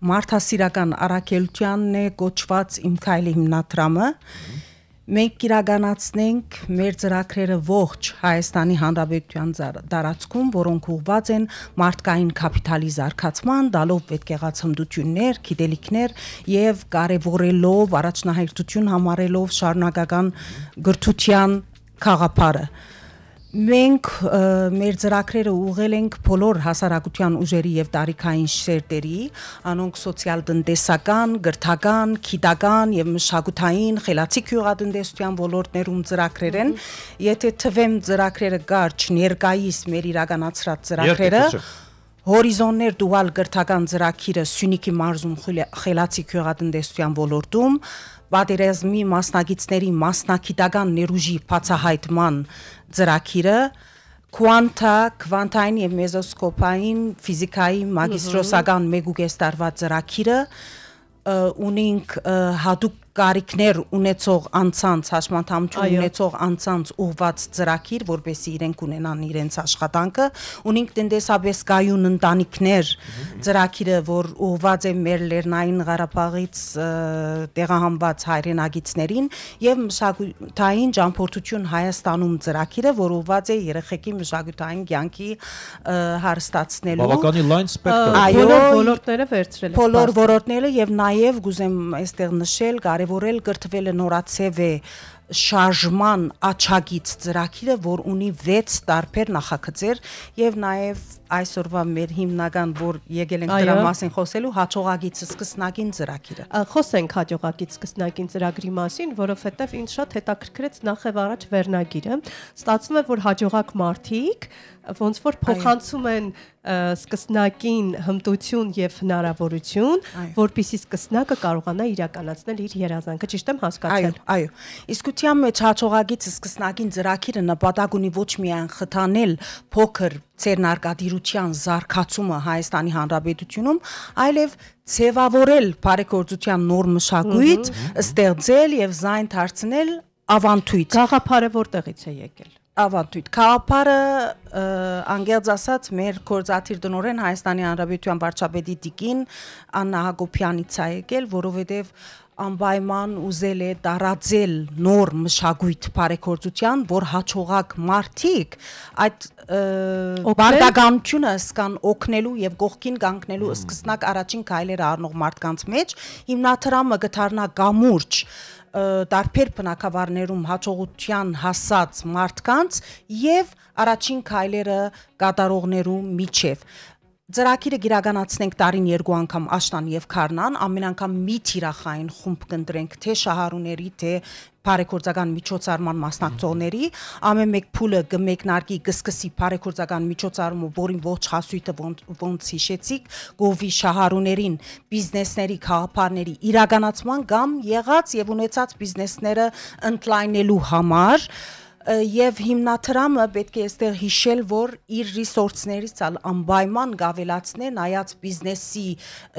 Մարդասիրական առաքելությանն է կոչված Իմ քայլի հիմնադրամը մենք իրականացնենք մեր ծրագրերը ողջ Հայաստանի Հանրապետության տարածքում, որոնք ուղղված են մարդկային կապիտալի զարգացման, դալով պետքեղացմդություններ, գիտելիքներ եւ կարեւորելով առաջնահերթություն համարելով շարունակական գրթության խաղապարը Մենք մեր ծրագրերը ուղղել ենք բոլոր հասարակության ուժերի եւ տարիքային շերտերի, անոնք սոցիալ-տնտեսական, գրթական, գիտական եւ մշակութային, խելացի գյուղատնտեսության ոլորտներում ծրագրեր են, եթե թվեմ ծրագրերը կարճ ներկայիս մեր իրականացրած ծրագրերը Հորիզոններ դուալ գրթական ծրագիրը Սյունիքի մարզում խելացի գյուղատնտեսության ոլորտում Պատերազմի մասնագետների մասնակիտական ներուժի բացահայտման ծրագիրը քվանտային եւ մեզոսկոպային ֆիզիկայի մագիստրոսական 1.5 տարվա ծրագիրը ունենք հատուկ կարիքներ ունեցող անձանց հաշմանդամություն ունեցող անձանց ուղված ծրագիր, որպեսզի իրենք ունենան իրենց աշխատանքը, ունենք տնտեսապես կայուն ընտանիքներ ծրագիրը, որ ուղված է մեր Լեռնային Ղարաբաղից տեղահանված հայրենագիտներին եւ մշակութային ճամփորդություն Հայաստանում ծրագիրը, որ ուղված է երեխեքի մշակութային կյանքի հարստացնելու Բավականին լայն սպեկտր բոլոր ոլորտները վերցրել բոլոր ոլորտները եւ նաեւ գուզեմ այստեղ նշել կարևորել կրթվելը նորացև է շարժման աչագից ծրագիրը, որ ունի 6 տարբեր նախագծեր եւ նաեւ այսօրվա մեր հիմնական որ եկել ենք դրա մասին խոսելու հաջողակից սկսնակին ծրագիրը։ Խոսենք հաջողակից սկսնակին ծրագրի մասին, որովհետեւ ինձ շատ հետաքրքրեց նախ եւ առաջ վերնագիրը։ Ստացվում է, որ հաջողակ մարդիկ ոնց որ փոխանցում են սկսնակին հմտություն եւ հնարավորություն, որպեսզի սկսնակը կարողանա իրականացնել իր երազանքը, ճիշտ եմ հասկացել։ Այո։ Իսկության մեջ հաջողակից սկսնակին ծրագիրը նպատակ ունի ոչ միայն խթանել փոքր ցերնարկադիրության զարգացումը Հայաստանի Հանրապետությունում, այլև ձևավորել բարեգործության նոր մշակույթ, ստեղծել եւ զայն դարձնել ավանդույթ։ Գաղափարը որտեղից է եկել։ Ավանդույթ Գաղափարը անգերձ ասած մեր գործադիր տնօրեն Հայաստանի Հանրապետության վարչապետի Տիկին Աննա Հակոբյանից է եկել, որովհետեւ անպայման ուզել է տարածել նոր մշակույթ բարեգործության, որ հաջողակ մարդիկ այդ բարդականությունը սկան օգնելու եւ կողքին կանգնելու սկսնակ առաջին քայլերը առնող մարդկանց մեջ հիմնադրամը գտարնա գամուրջ տարբեր բնակավարներում հաջողության հասած մարդկանց եւ առաջին քայլերը կատարողներու միջև Ծրագիրը գիրականացնենք տարին 2 անգամ Աշտան եւ Քարնան, ամեն անգամ մի թիրախային խումբ կընտրենք թե շահառուների, թե բարեգործական միջոցառման մասնակցողների, ամեն մեկ փուլը կմեկնարկի կսկսի բարեգործական միջոցառումը, որին ողջ հասույթը ոնց հիշեցիք, գովի շահառուներին, բիզնեսների, քաղաքապարների իրականացման կամ եղած եւ ունեցած բիզնեսները ընդլայնելու համար Եվ հիմնադրամը պետք է այստեղ հիշել, որ իր ռեսուրսներից անպայման գավելացնե նայած բիզնեսի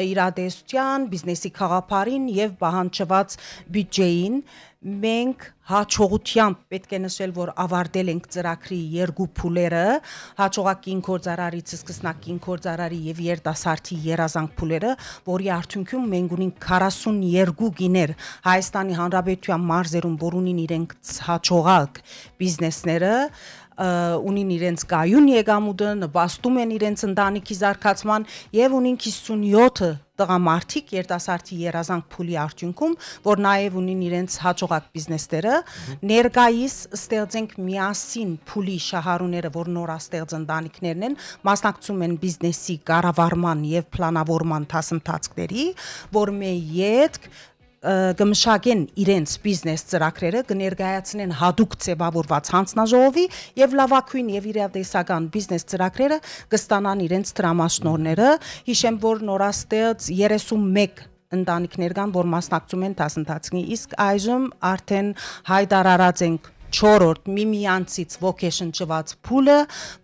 իրադարձության, բիզնեսի խաղապարին եւ պահանջված բյուջեին մենք հաջողությամբ պետք է նշել, որ ավարտել ենք ծրագրի 2 փուլերը, հաջողակին գործարարից սկսնակին գործարարի եւ երիտասարդի երազանք փուլերը, որի արդյունքում մենք ունենք 42 գիներ Հայաստանի Հանրապետության մարզերում, որ ունին իրենց հաջողակ բիզնեսները, ունին իրենց կայուն եկամուտը, նպաստում են իրենց ընտանիքի զարգացման եւ ունին 57 տղամարդիկ երիտասարդի երազանք փուլի արդյունքում, որ նաեւ ունին իրենց հաջողակ բիզնեսները, ներկայիս ստեղծենք միասին փուլի շահառուները, որ նորաստեղծ ընտանիքներն են, մասնակցում են բիզնեսի կառավարման եւ պլանավորման դասընթացների, որ մեկ կմշակեն իրենց բիզնես ծրագրերը, կներկայացնեն հատուկ ձևավորված հանձնաժողովի եւ լավագույն եւ իրատեսական բիզնես ծրագրերը կստանան իրենց դրամաշնորհները, հիշեմ, որ նորաստեղծ 31 ընտանիքներ կան, որ մասնակցում են դասընթացին, իսկ այժմ արդեն հայտարարած ենք 4-րդ միմյանցից ոգեշնչված փուլը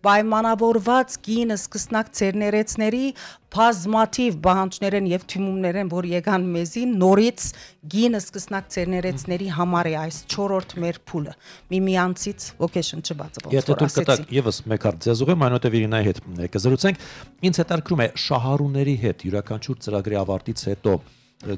պայմանավորված գինը սկսնակ ցերներեցների բազմաթիվ բանջարներն եւ թիմումներն, որ եկան մեզի նորից գինը սկսնակ ցերներեցների համար է այս 4-րդ մեր փուլը միմյանցից ոգեշնչվածը ոնց որ ասեցի։ Եթե դուք եւս մեկ հատ ձեզ ուղեմ, այնուհետեւ Իրինայի հետ կզրուցենք, ինձ հետաքրքրում է շահառուների հետ յուրաքանչյուր ծրագրի ավարտից հետո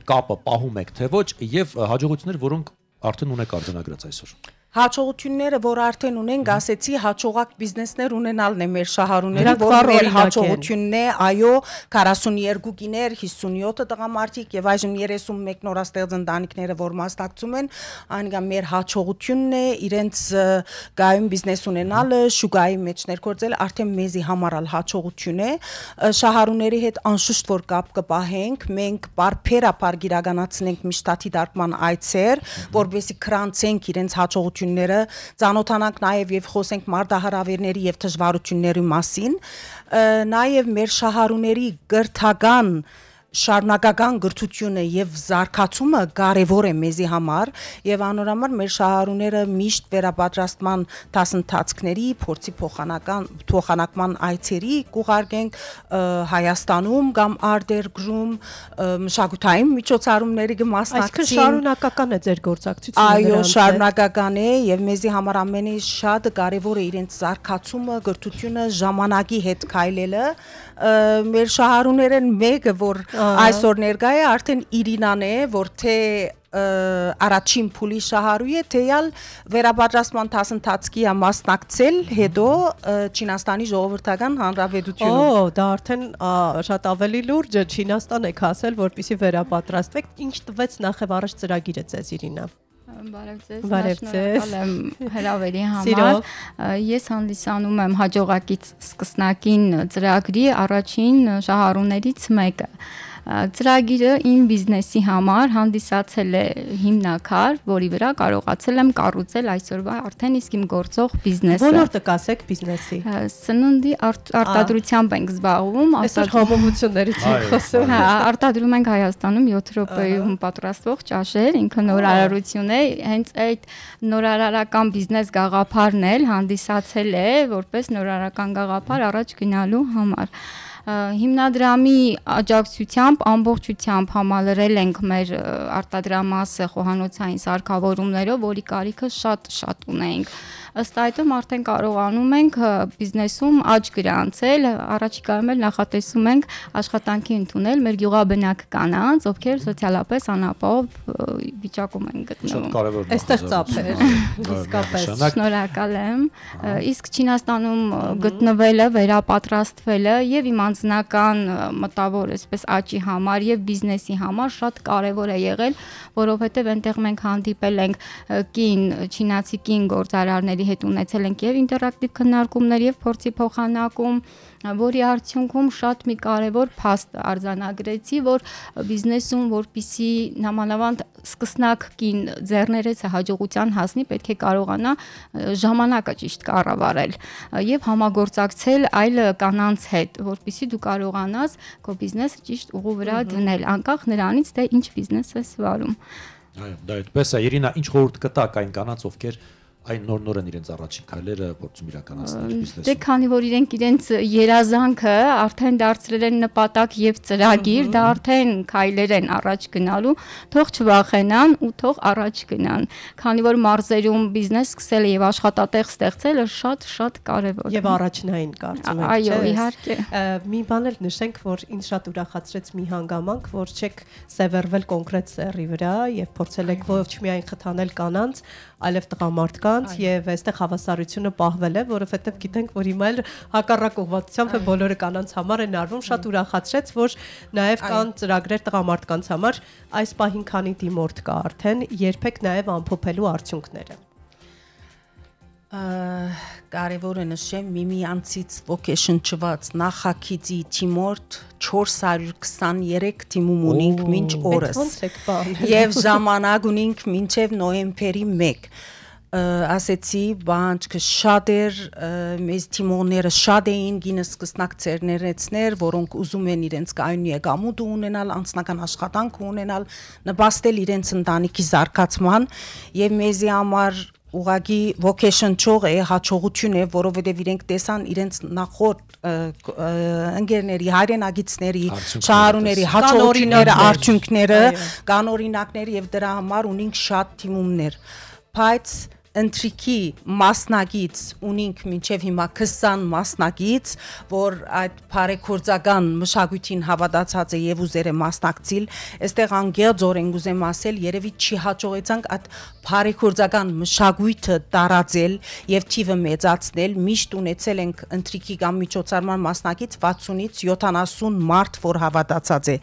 կապը պահում եք թե ոչ եւ հաջողություններ, որոնք արդեն ունեք արձանագրած այսօր։ Հաջողությունները, որ արդեն ունենք, ասեցի, հաջողակ բիզնեսներ ունենալն է մեր շահառուները, որ մեր հաջողությունն է, այո, 42 գիներ, 57 տղամարդիկ եւ այժմ 31 նորաստեղծ ընտանիքները, որ մասնակցում են, այնքան մեր հաջողությունն է, իրենց գայուն բիզնես ունենալը, շուկայի մեջ ներգործել, արդեն մեզի համարալ հաջողություն է, շահառուների հետ անշուշտ որ կապ կպահենք, մենք բարբերաբար գիրականացնենք միշտաթի դարման այցեր, որովհետեւ քրանցենք իրենց հաջողությունները ծանոթանանք նաև եւ խոսենք մարդահրավերների եւ դժվարությունների մասին, նաև մեր շահառուների գրթական շարունակական գրթությունը եւ զարգացումը կարեւոր է մեզի համար եւ անորամար մեր շահառուները միշտ վերապատրաստման դասընթացների, փորձի փոխանակման այցերի կուղարկենք Հայաստանում կամ արտերգրում մշակութային միջոցառումների կմասնակցին։ Այսինքն շարունակական է ձեր գործակցությունը։ Այո, շարունակական է եւ մեզի համար ամենից շատ կարեւոր է իրենց զարգացումը, գրթությունը, ժամանակի հետ քայլելը։ Մեր շահառուներն մեկը որ այսօր ներկա է արդեն Իրինան է, որ թե առաջին փուլի շահառու է, թեյալ վերապատրաստման դասընթացի մասնակցել, հետո Չինաստանի ժողովրդական հանրապետությունում։ Օ, դա արդեն շատ ավելի լուրջ է, Չինաստան եք հասել, որպեսզի վերապատրաստվեք, ինչ տվեց նախև առաջ ծրագիրը ձեզ Իրինա։ Բարև ձեզ հրավերի համար։ Ես հանդիսանում եմ հաջողակից սկսնակին ծրագրի առաջին շահառուներից մեկը։ Ծրագիրը իմ բիզնեսի համար հանդիսացել է հիմնակար, որի վրա կարողացել եմ կառուցել այսօրվա արդեն իսկ իմ գործող բիզնեսը։ Ոլորտը կասեք բիզնեսի։ Սննդի արտադրությամբ ենք զբաղվում, այսօր հոմոմություններից ենք խոսում։ Հա, արտադրում ենք Հայաստանում 7 րոպեում պատրաստվող ճաշեր, ինքը նորարարություն է, հենց այդ նորարարական բիզնես գաղափարն էլ հանդիսացել է որպես նորարարական գաղափար առաջ գնալու համար։ Հիմնադրամի աջակցությամբ ամբողջությամբ համալրել ենք մեր արտադրամասը խոհանոցային սարքավորումներով, որի կարիքը շատ ունենք։ Ըստ այդմ արդեն կարողանում ենք բիզնեսում աճ գրանցել, առաջիկայում էլ նախատեսում ենք աշխատանքի ընդունել մեր գյուղաբնակ կանանց, ովքեր սոցիալապես անապահով վիճակում են գտնվում։ Շատ կարևոր է։ Այստեղ ծափեր, իսկապես։ Շնորհակալ եմ։ Իսկ Չինաստանում գտնվելը, վերապատրաստվելը եւ իմ անձնական մտավոր այսպես աճի համար եւ բիզնեսի համար շատ կարևոր է եղել, որովհետեւ այնտեղ մենք հանդիպել ենք չինացի կին գործարարների ընկերների հետ ունեցել ենք եւ ինտերակտիվ քննարկումներ եւ փորձի փոխանակում, որի արդյունքում շատ մի կարևոր փաստ արձանագրեցի, որ բիզնեսում, որպիսի նամանավանդ սկսնակ կին ձեռներեցը հաջողության հասնի, պետք է կարողանա ժամանակը ճիշտ կառավարել եւ համագործակցել այլ կանանց հետ, որպիսի դու կարողանաս քո բիզնեսը ճիշտ ուղու վրա դնել, անկախ նրանից թե ինչ բիզնես ես վարում։ Այո, դա այդպես է։ Իրինա, ինչ խորհուրդ կտաք այն կանանց, ովքեր այն նոր են իրենց առաջին քայլերը փորձում իրականացնել բիզնեսում։ Դե քանի որ իրենց երազանքը արդեն դարձրել են նպատակ եւ ծրագիր, դա արդեն քայլեր են առաջ գնալու, թող չվախենան ու թող առաջ գնան։ Քանի որ մարզերում բիզնես սկսելը եւ աշխատատեղ ստեղծելը շատ կարեւոր է։ Եվ առաջնային կարծում եմ, այո, իհարկե։ Մի բան էլ նշենք, որ ինձ շատ ուրախացրեց մի հանգամանք, որ չեք սևեռվել կոնկրետ սեռի վրա եւ փորձել եք ոչ միայն խթանել կանանց, այլև տղամարդկանց եւ այստեղ հավասարությունը պահվել է, որովհետեւ գիտենք, որ հիմա էլ հակառակ ուղղվածությամբ բոլորը կանանց համար են արվում, շատ ուրախացրեց, որ նաեւ կան ծրագրեր տղամարդկանց համար, այս պահին քանի դիմորդ կա արդեն, երբեք նաեւ ամփոփելու արդյունքները։ Կարևորը նշեմ միմյանցից ոգեշնչված նախագծի թիմորդ 423 թիմում ունենք մինչ օրս եւ ժամանակ ունենք մինչեւ նոյեմբերի 1 ասեցի բանջը շատ էր մեզ թիմոնները շատ էին գինս սկսնակ ծերներեցներ որոնք ուզում են իրենց կայուն եկամուտ ունենալ անձնական աշխատանք ունենալ նպաստել իրենց ընտանիքի զարգացման եւ մեզի համար ուղագի vocation-չող է հաջողություն է, որովհետև իրենք տեսան իրենց նախորդ ընկերների, հայրենագիտների, շահառուների հաջողությունները, արդյունքները, կանօրինակներ եւ դրա համար ունենք շատ թիմումներ։ Բայց ընտրիքի մասնագից ունենք մինչև հիմա 20 մասնագից, որ այդ բարեգործական մշակույթին հավատացած է եւ ուզեր է մասնակցել, այստեղ անգերձորեն ուզեմ ասել, երևի չի հաջողեցանք այդ բարեգործական մշակույթը տարածել եւ թիվը մեծացնել, միշտ ունեցել ենք ընտրիքի կամ միջոցառման մասնագից 60-ից 70 մարդ, որ հավատացած է։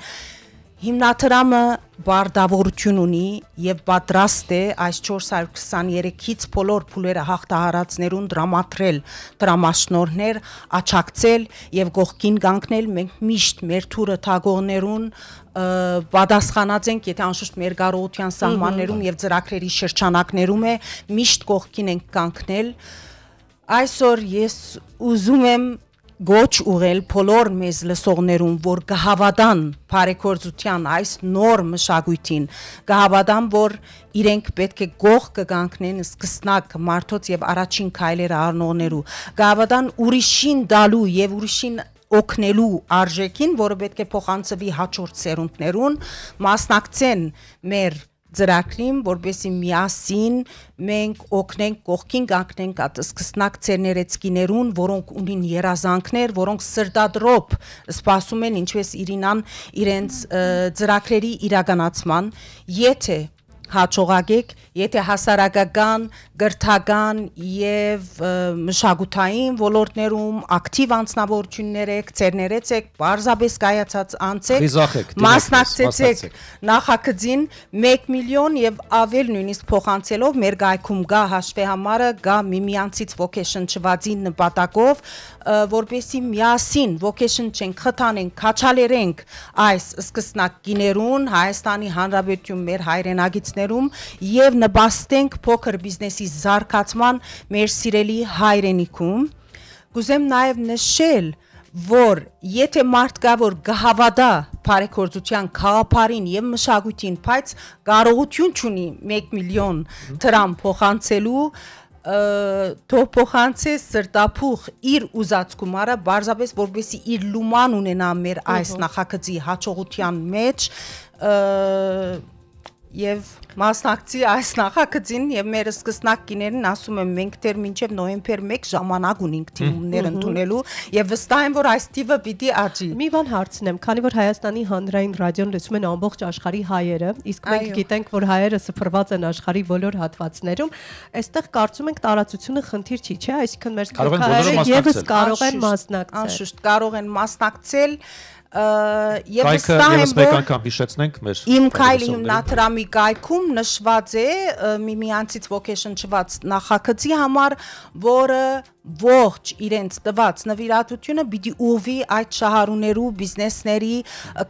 Հիմնադրամը բարդավորություն ունի եւ պատրաստ է այս 423-ից բոլոր փուլերը հաղթահարածներուն դրամատրել, դրամաշնորհներ աճակցել եւ գողքին կանգնել մենք միշտ մեր թուրը թագողներուն պատասխանած ենք, եթե անշուշտ մեր կարողության սահմաններում եւ ծրագրերի շրջանակներում է միշտ գողքին ենք կանգնել։ Այսօր ես ուզում եմ գոչ ուղել բոլոր մեզ լսողներուն, որ կհավատան բարեգործության այս նոր մշակույթին, կհավատան, որ իրենք պետք է գող կգանքնեն սկսնակ մարդոց եւ առաջին քայլերը առնողներու, կհավատան ուրիշին դալու եւ ուրիշին օգնելու արժեքին, որը պետք է փոխանցվի հաջորդ սերունդներուն, մասնակցեն մեր ծրագրին, որպեսզի միասին մենք օգնենք կողքին կանգնենք այդ սկսնակ ցերներեցկիներուն, որոնք ունին երազանքներ, որոնք սրտադրոպ սպասում են ինչպես Իրինան իրենց ծրագրերի իրականացման, եթե հաջողակ, եթե հասարակական, գրթական եւ մշակութային ոլորտներում ակտիվ անձնավորություններ եք, ցերներեց եք, բարձրապես կայացած անցեք, մասնակցեցեք նախագծին 1 միլիոն եւ ավել նույնիսկ փոխանցելով մեր գայքում գա հաշվի համարը, գա միմյանցից vocation-չվածի նպատակով, որպեսզի միասին vocation չենք, խթանենք, քաչալերենք այս սկսնակ գիներուն, Հայաստանի Հանրապետություն մեր հայրենագիցներում եւ նպաստենք փոքր բիզնեսի զարգացման մեր սիրելի հայրենիքում։ Կուզեմ նաեւ նշել, որ եթե մարդ կա որ կհավատա բարեգործության խաղապարին եւ մշակույթին, բայց կարողություն չունի 1 միլիոն դրամ փոխանցելու թող փոխանցե սրտափուխ իր ուզած գումարը բարձրապես որպեսզի իր լուման ունենա մեր այս նախագծի հաջողության մեջ եւ մասնակցի այս նախագծին եւ մեր սկսնակ գիներն ասում եմ մենք դեռ մինչեւ նոյեմբեր 1 ժամանակ ունենք թիմումներ ընդունելու եւ վստահ եմ որ այս թիվը պիտի աճի։ Մի բան հարցնեմ, քանի որ Հայաստանի հանրային ռադիոն լսում են ամբողջ աշխարհի հայերը, իսկ մենք գիտենք որ հայերը սփռված են աշխարհի բոլոր հատվածներում, այստեղ կարծում ենք տարածությունը խնդիր չի, չէ՞, այսինքն մեր հայերը եւս կարող են մասնակցել։ Անշուշտ կարող են մասնակցել Եվ վստահ եմ, որ մեկ անգամ հիշեցնենք մեր իմ քայլի հիմնադրամի կայքում նշված է միմյանցից ոգեշնչված նախագծի համար, որը ողջ իրենց տված նվիրատվությունը պիտի ուղղվի այդ շահառուներու բիզնեսների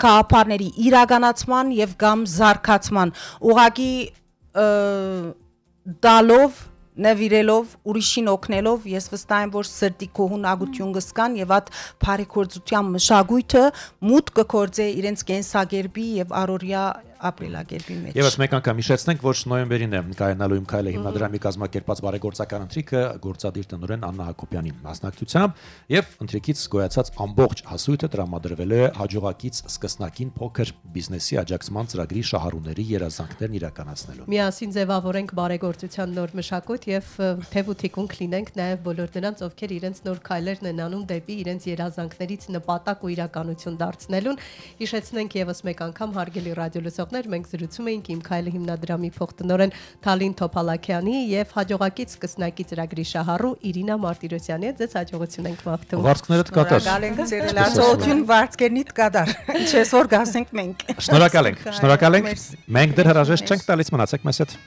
գաղափարների իրականացման եւ կամ զարգացման ուղղակի դալով նվիրելով ուրիշին օգնելով ես վստահ եմ որ սրտի կողունակություն կսկան եւ այդ բարեգործության մշակույթը մուտք կգործե իրենց կենսագերբի եւ առօրյա ապրելակերպի մեջ։ Եվս մեկ անգամ հիշեցնենք, որ նոյեմբերին է կայանալու իմ քայլը հիմնադրամի կազմակերպած բարեգործական ընթրիքը գործադիր տնօրեն Աննա Հակոբյանի մասնակցությամբ եւ ընթրիքից գոյացած ամբողջ հասույթը տրամադրվել է հաջողակից սկսնակին փոքր բիզնեսի աջակցման ծրագրի շահառուների երազանքներն իրականացնելու։ Միասին ձևավորենք բարեգործության նոր մշակույթ եւ թեև ու թիկունք լինենք նաեւ բոլոր նրանց, ովքեր իրենց նոր քայլերն են անում դեպի իրենց երազանքներից նպատակ ու իրականություն դարձնելուն։ Հիշեցնենք եւս մեկ անգամ հարգելի ռադիոլսող մենք զրուցում էինք իմ քայլը հիմնադրամի փոխտնօրեն Թալին Թոփալակյանի եւ հաջողակից սկսնակի ծրագրի շահառու Իրինա Մարտիրոսյանի հետ ձեզ հաջողություն ենք մաղթում։ Վարձքներդ կատար։ Շնորհակալ ենք ձեր հաջողություն վարձքերնիդ կատար։ Ինչպես որ գասենք մենք։ Շնորհակալ ենք։ Շնորհակալ ենք։ Մենք դեռ հրաժեշտ չենք տալիս, մնացեք մեզ հետ։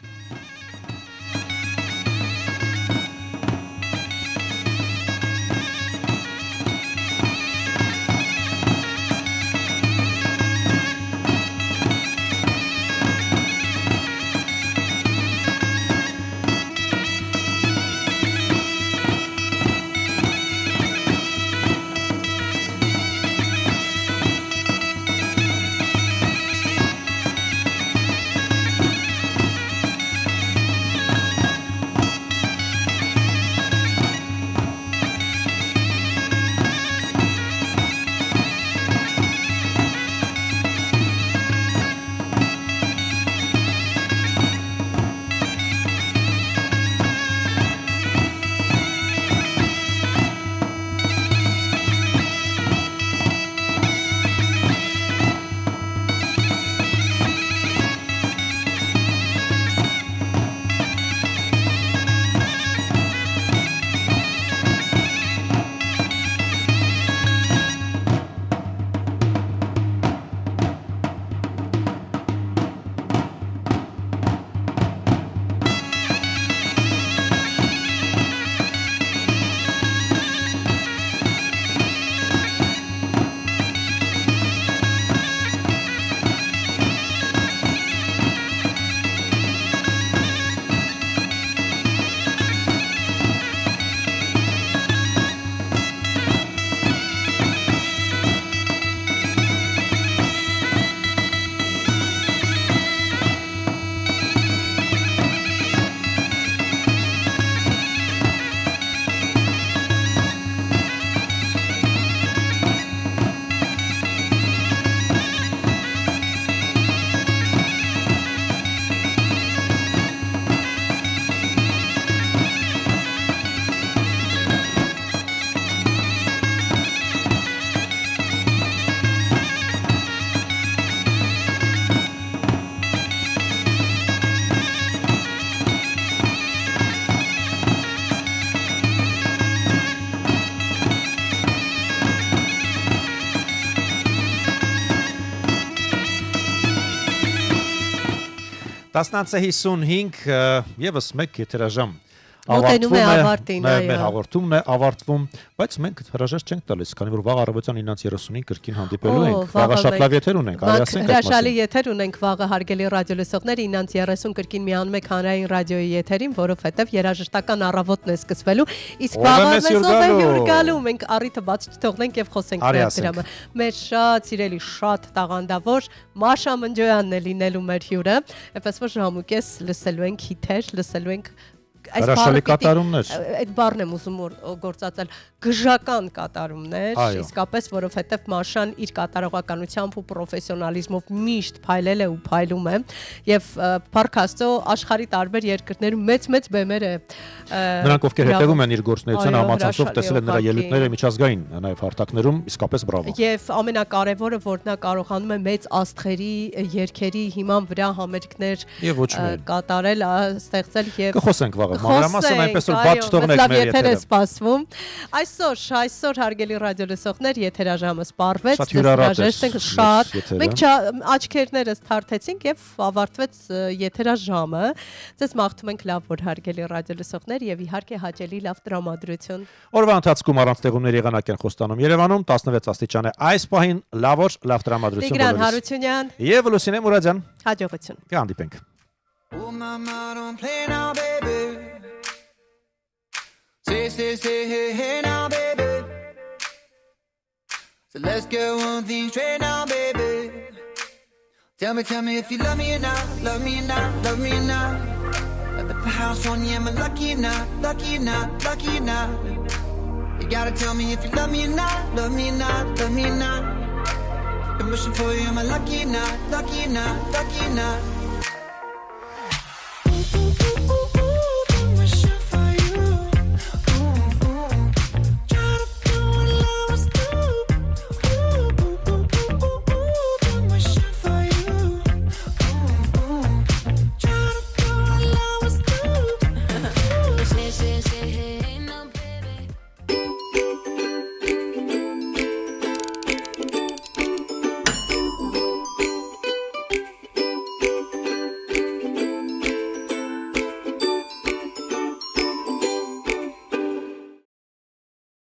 Տասնանցը 55 եւս մեկ եթերաժամ ավարտվում է ավարտին, այո։ Մեր հաղորդումն է ավարտվում, բայց մենք հրաժեշտ չենք տալիս, քանի որ վաղ առավոտյան 9:35 կրկին հանդիպելու ենք։ Վաղը շատ լավ եթեր ունենք, արյասենք այդ մասին։ Հրաշալի եթեր ունենք վաղը հարգելի ռադիոլսողներ 9:30 կրկին միանում եք հանրային ռադիոյի եթերին, որովհետև երաժշտական առավոտն է սկսվելու։ Իսկ վաղը մեզ ով է հյուր գալու, մենք առիթը բաց չթողնենք եւ խոսենք դրա։ Մեր շատ սիրելի, շատ տաղանդավոր Մաշա Մնջոյանն է լինելու մեր հյուրը, այնպես որ ժամուկես լսելու ենք հիթեր, լսելու ենք Հրաշալի կատարումներ։ Այդ բառն եմ ուզում գործածել գժական կատարումներ, իսկապես, որովհետև Մաշան իր կատարողականությամբ ու պրոֆեսիոնալիզմով միշտ փայլել է ու փայլում է եւ փառք Աստծո աշխարհի տարբեր երկրներում մեծ բեմեր է։ Նրանք ովքեր հետևում են իր գործունեության համացանցով տեսել են նրա ելույթները միջազգային նաեւ հարթակներում, իսկապես բրավո։ Եվ ամենակարևորը, որ նա կարողանում է մեծ աստղերի երգերի հիման վրա համերգներ կատարել, ստեղծել եւ կխոսենք վաղը մանրամասն այնպես որ բաց չթողնեք մեր եթերը։ Սպասվում։ Այսօր հարգելի ռադիոլսողներ, եթերաժամը սպառվեց, հրաժեշտ ենք շատ։ Մենք աչքերներս թարթեցինք եւ ավարտվեց եթերաժամը։ Ձեզ մաղթում ենք լավ որ հարգելի ռադիոլսողներ եւ իհարկե հաճելի լավ տրամադրություն։ Օրվա ընթացքում առանց տեղումներ եղանակ են խոստանում Երևանում 16 աստիճան է այս պահին լավ տրամադրություն Տիգրան Հարությունյան եւ Լուսինե Մուրադյան հաջողություն կհանդիպենք Oh mama don't play now baby Say hey now baby So let's get one thing straight now baby Tell me if you love me or not Love me or not, love me or not At the house on you, am I lucky or not Lucky or not, lucky or not You gotta tell me if you love me or not Love me or not, love me or not I'm wishing for you, am I lucky or not Lucky or not, lucky or not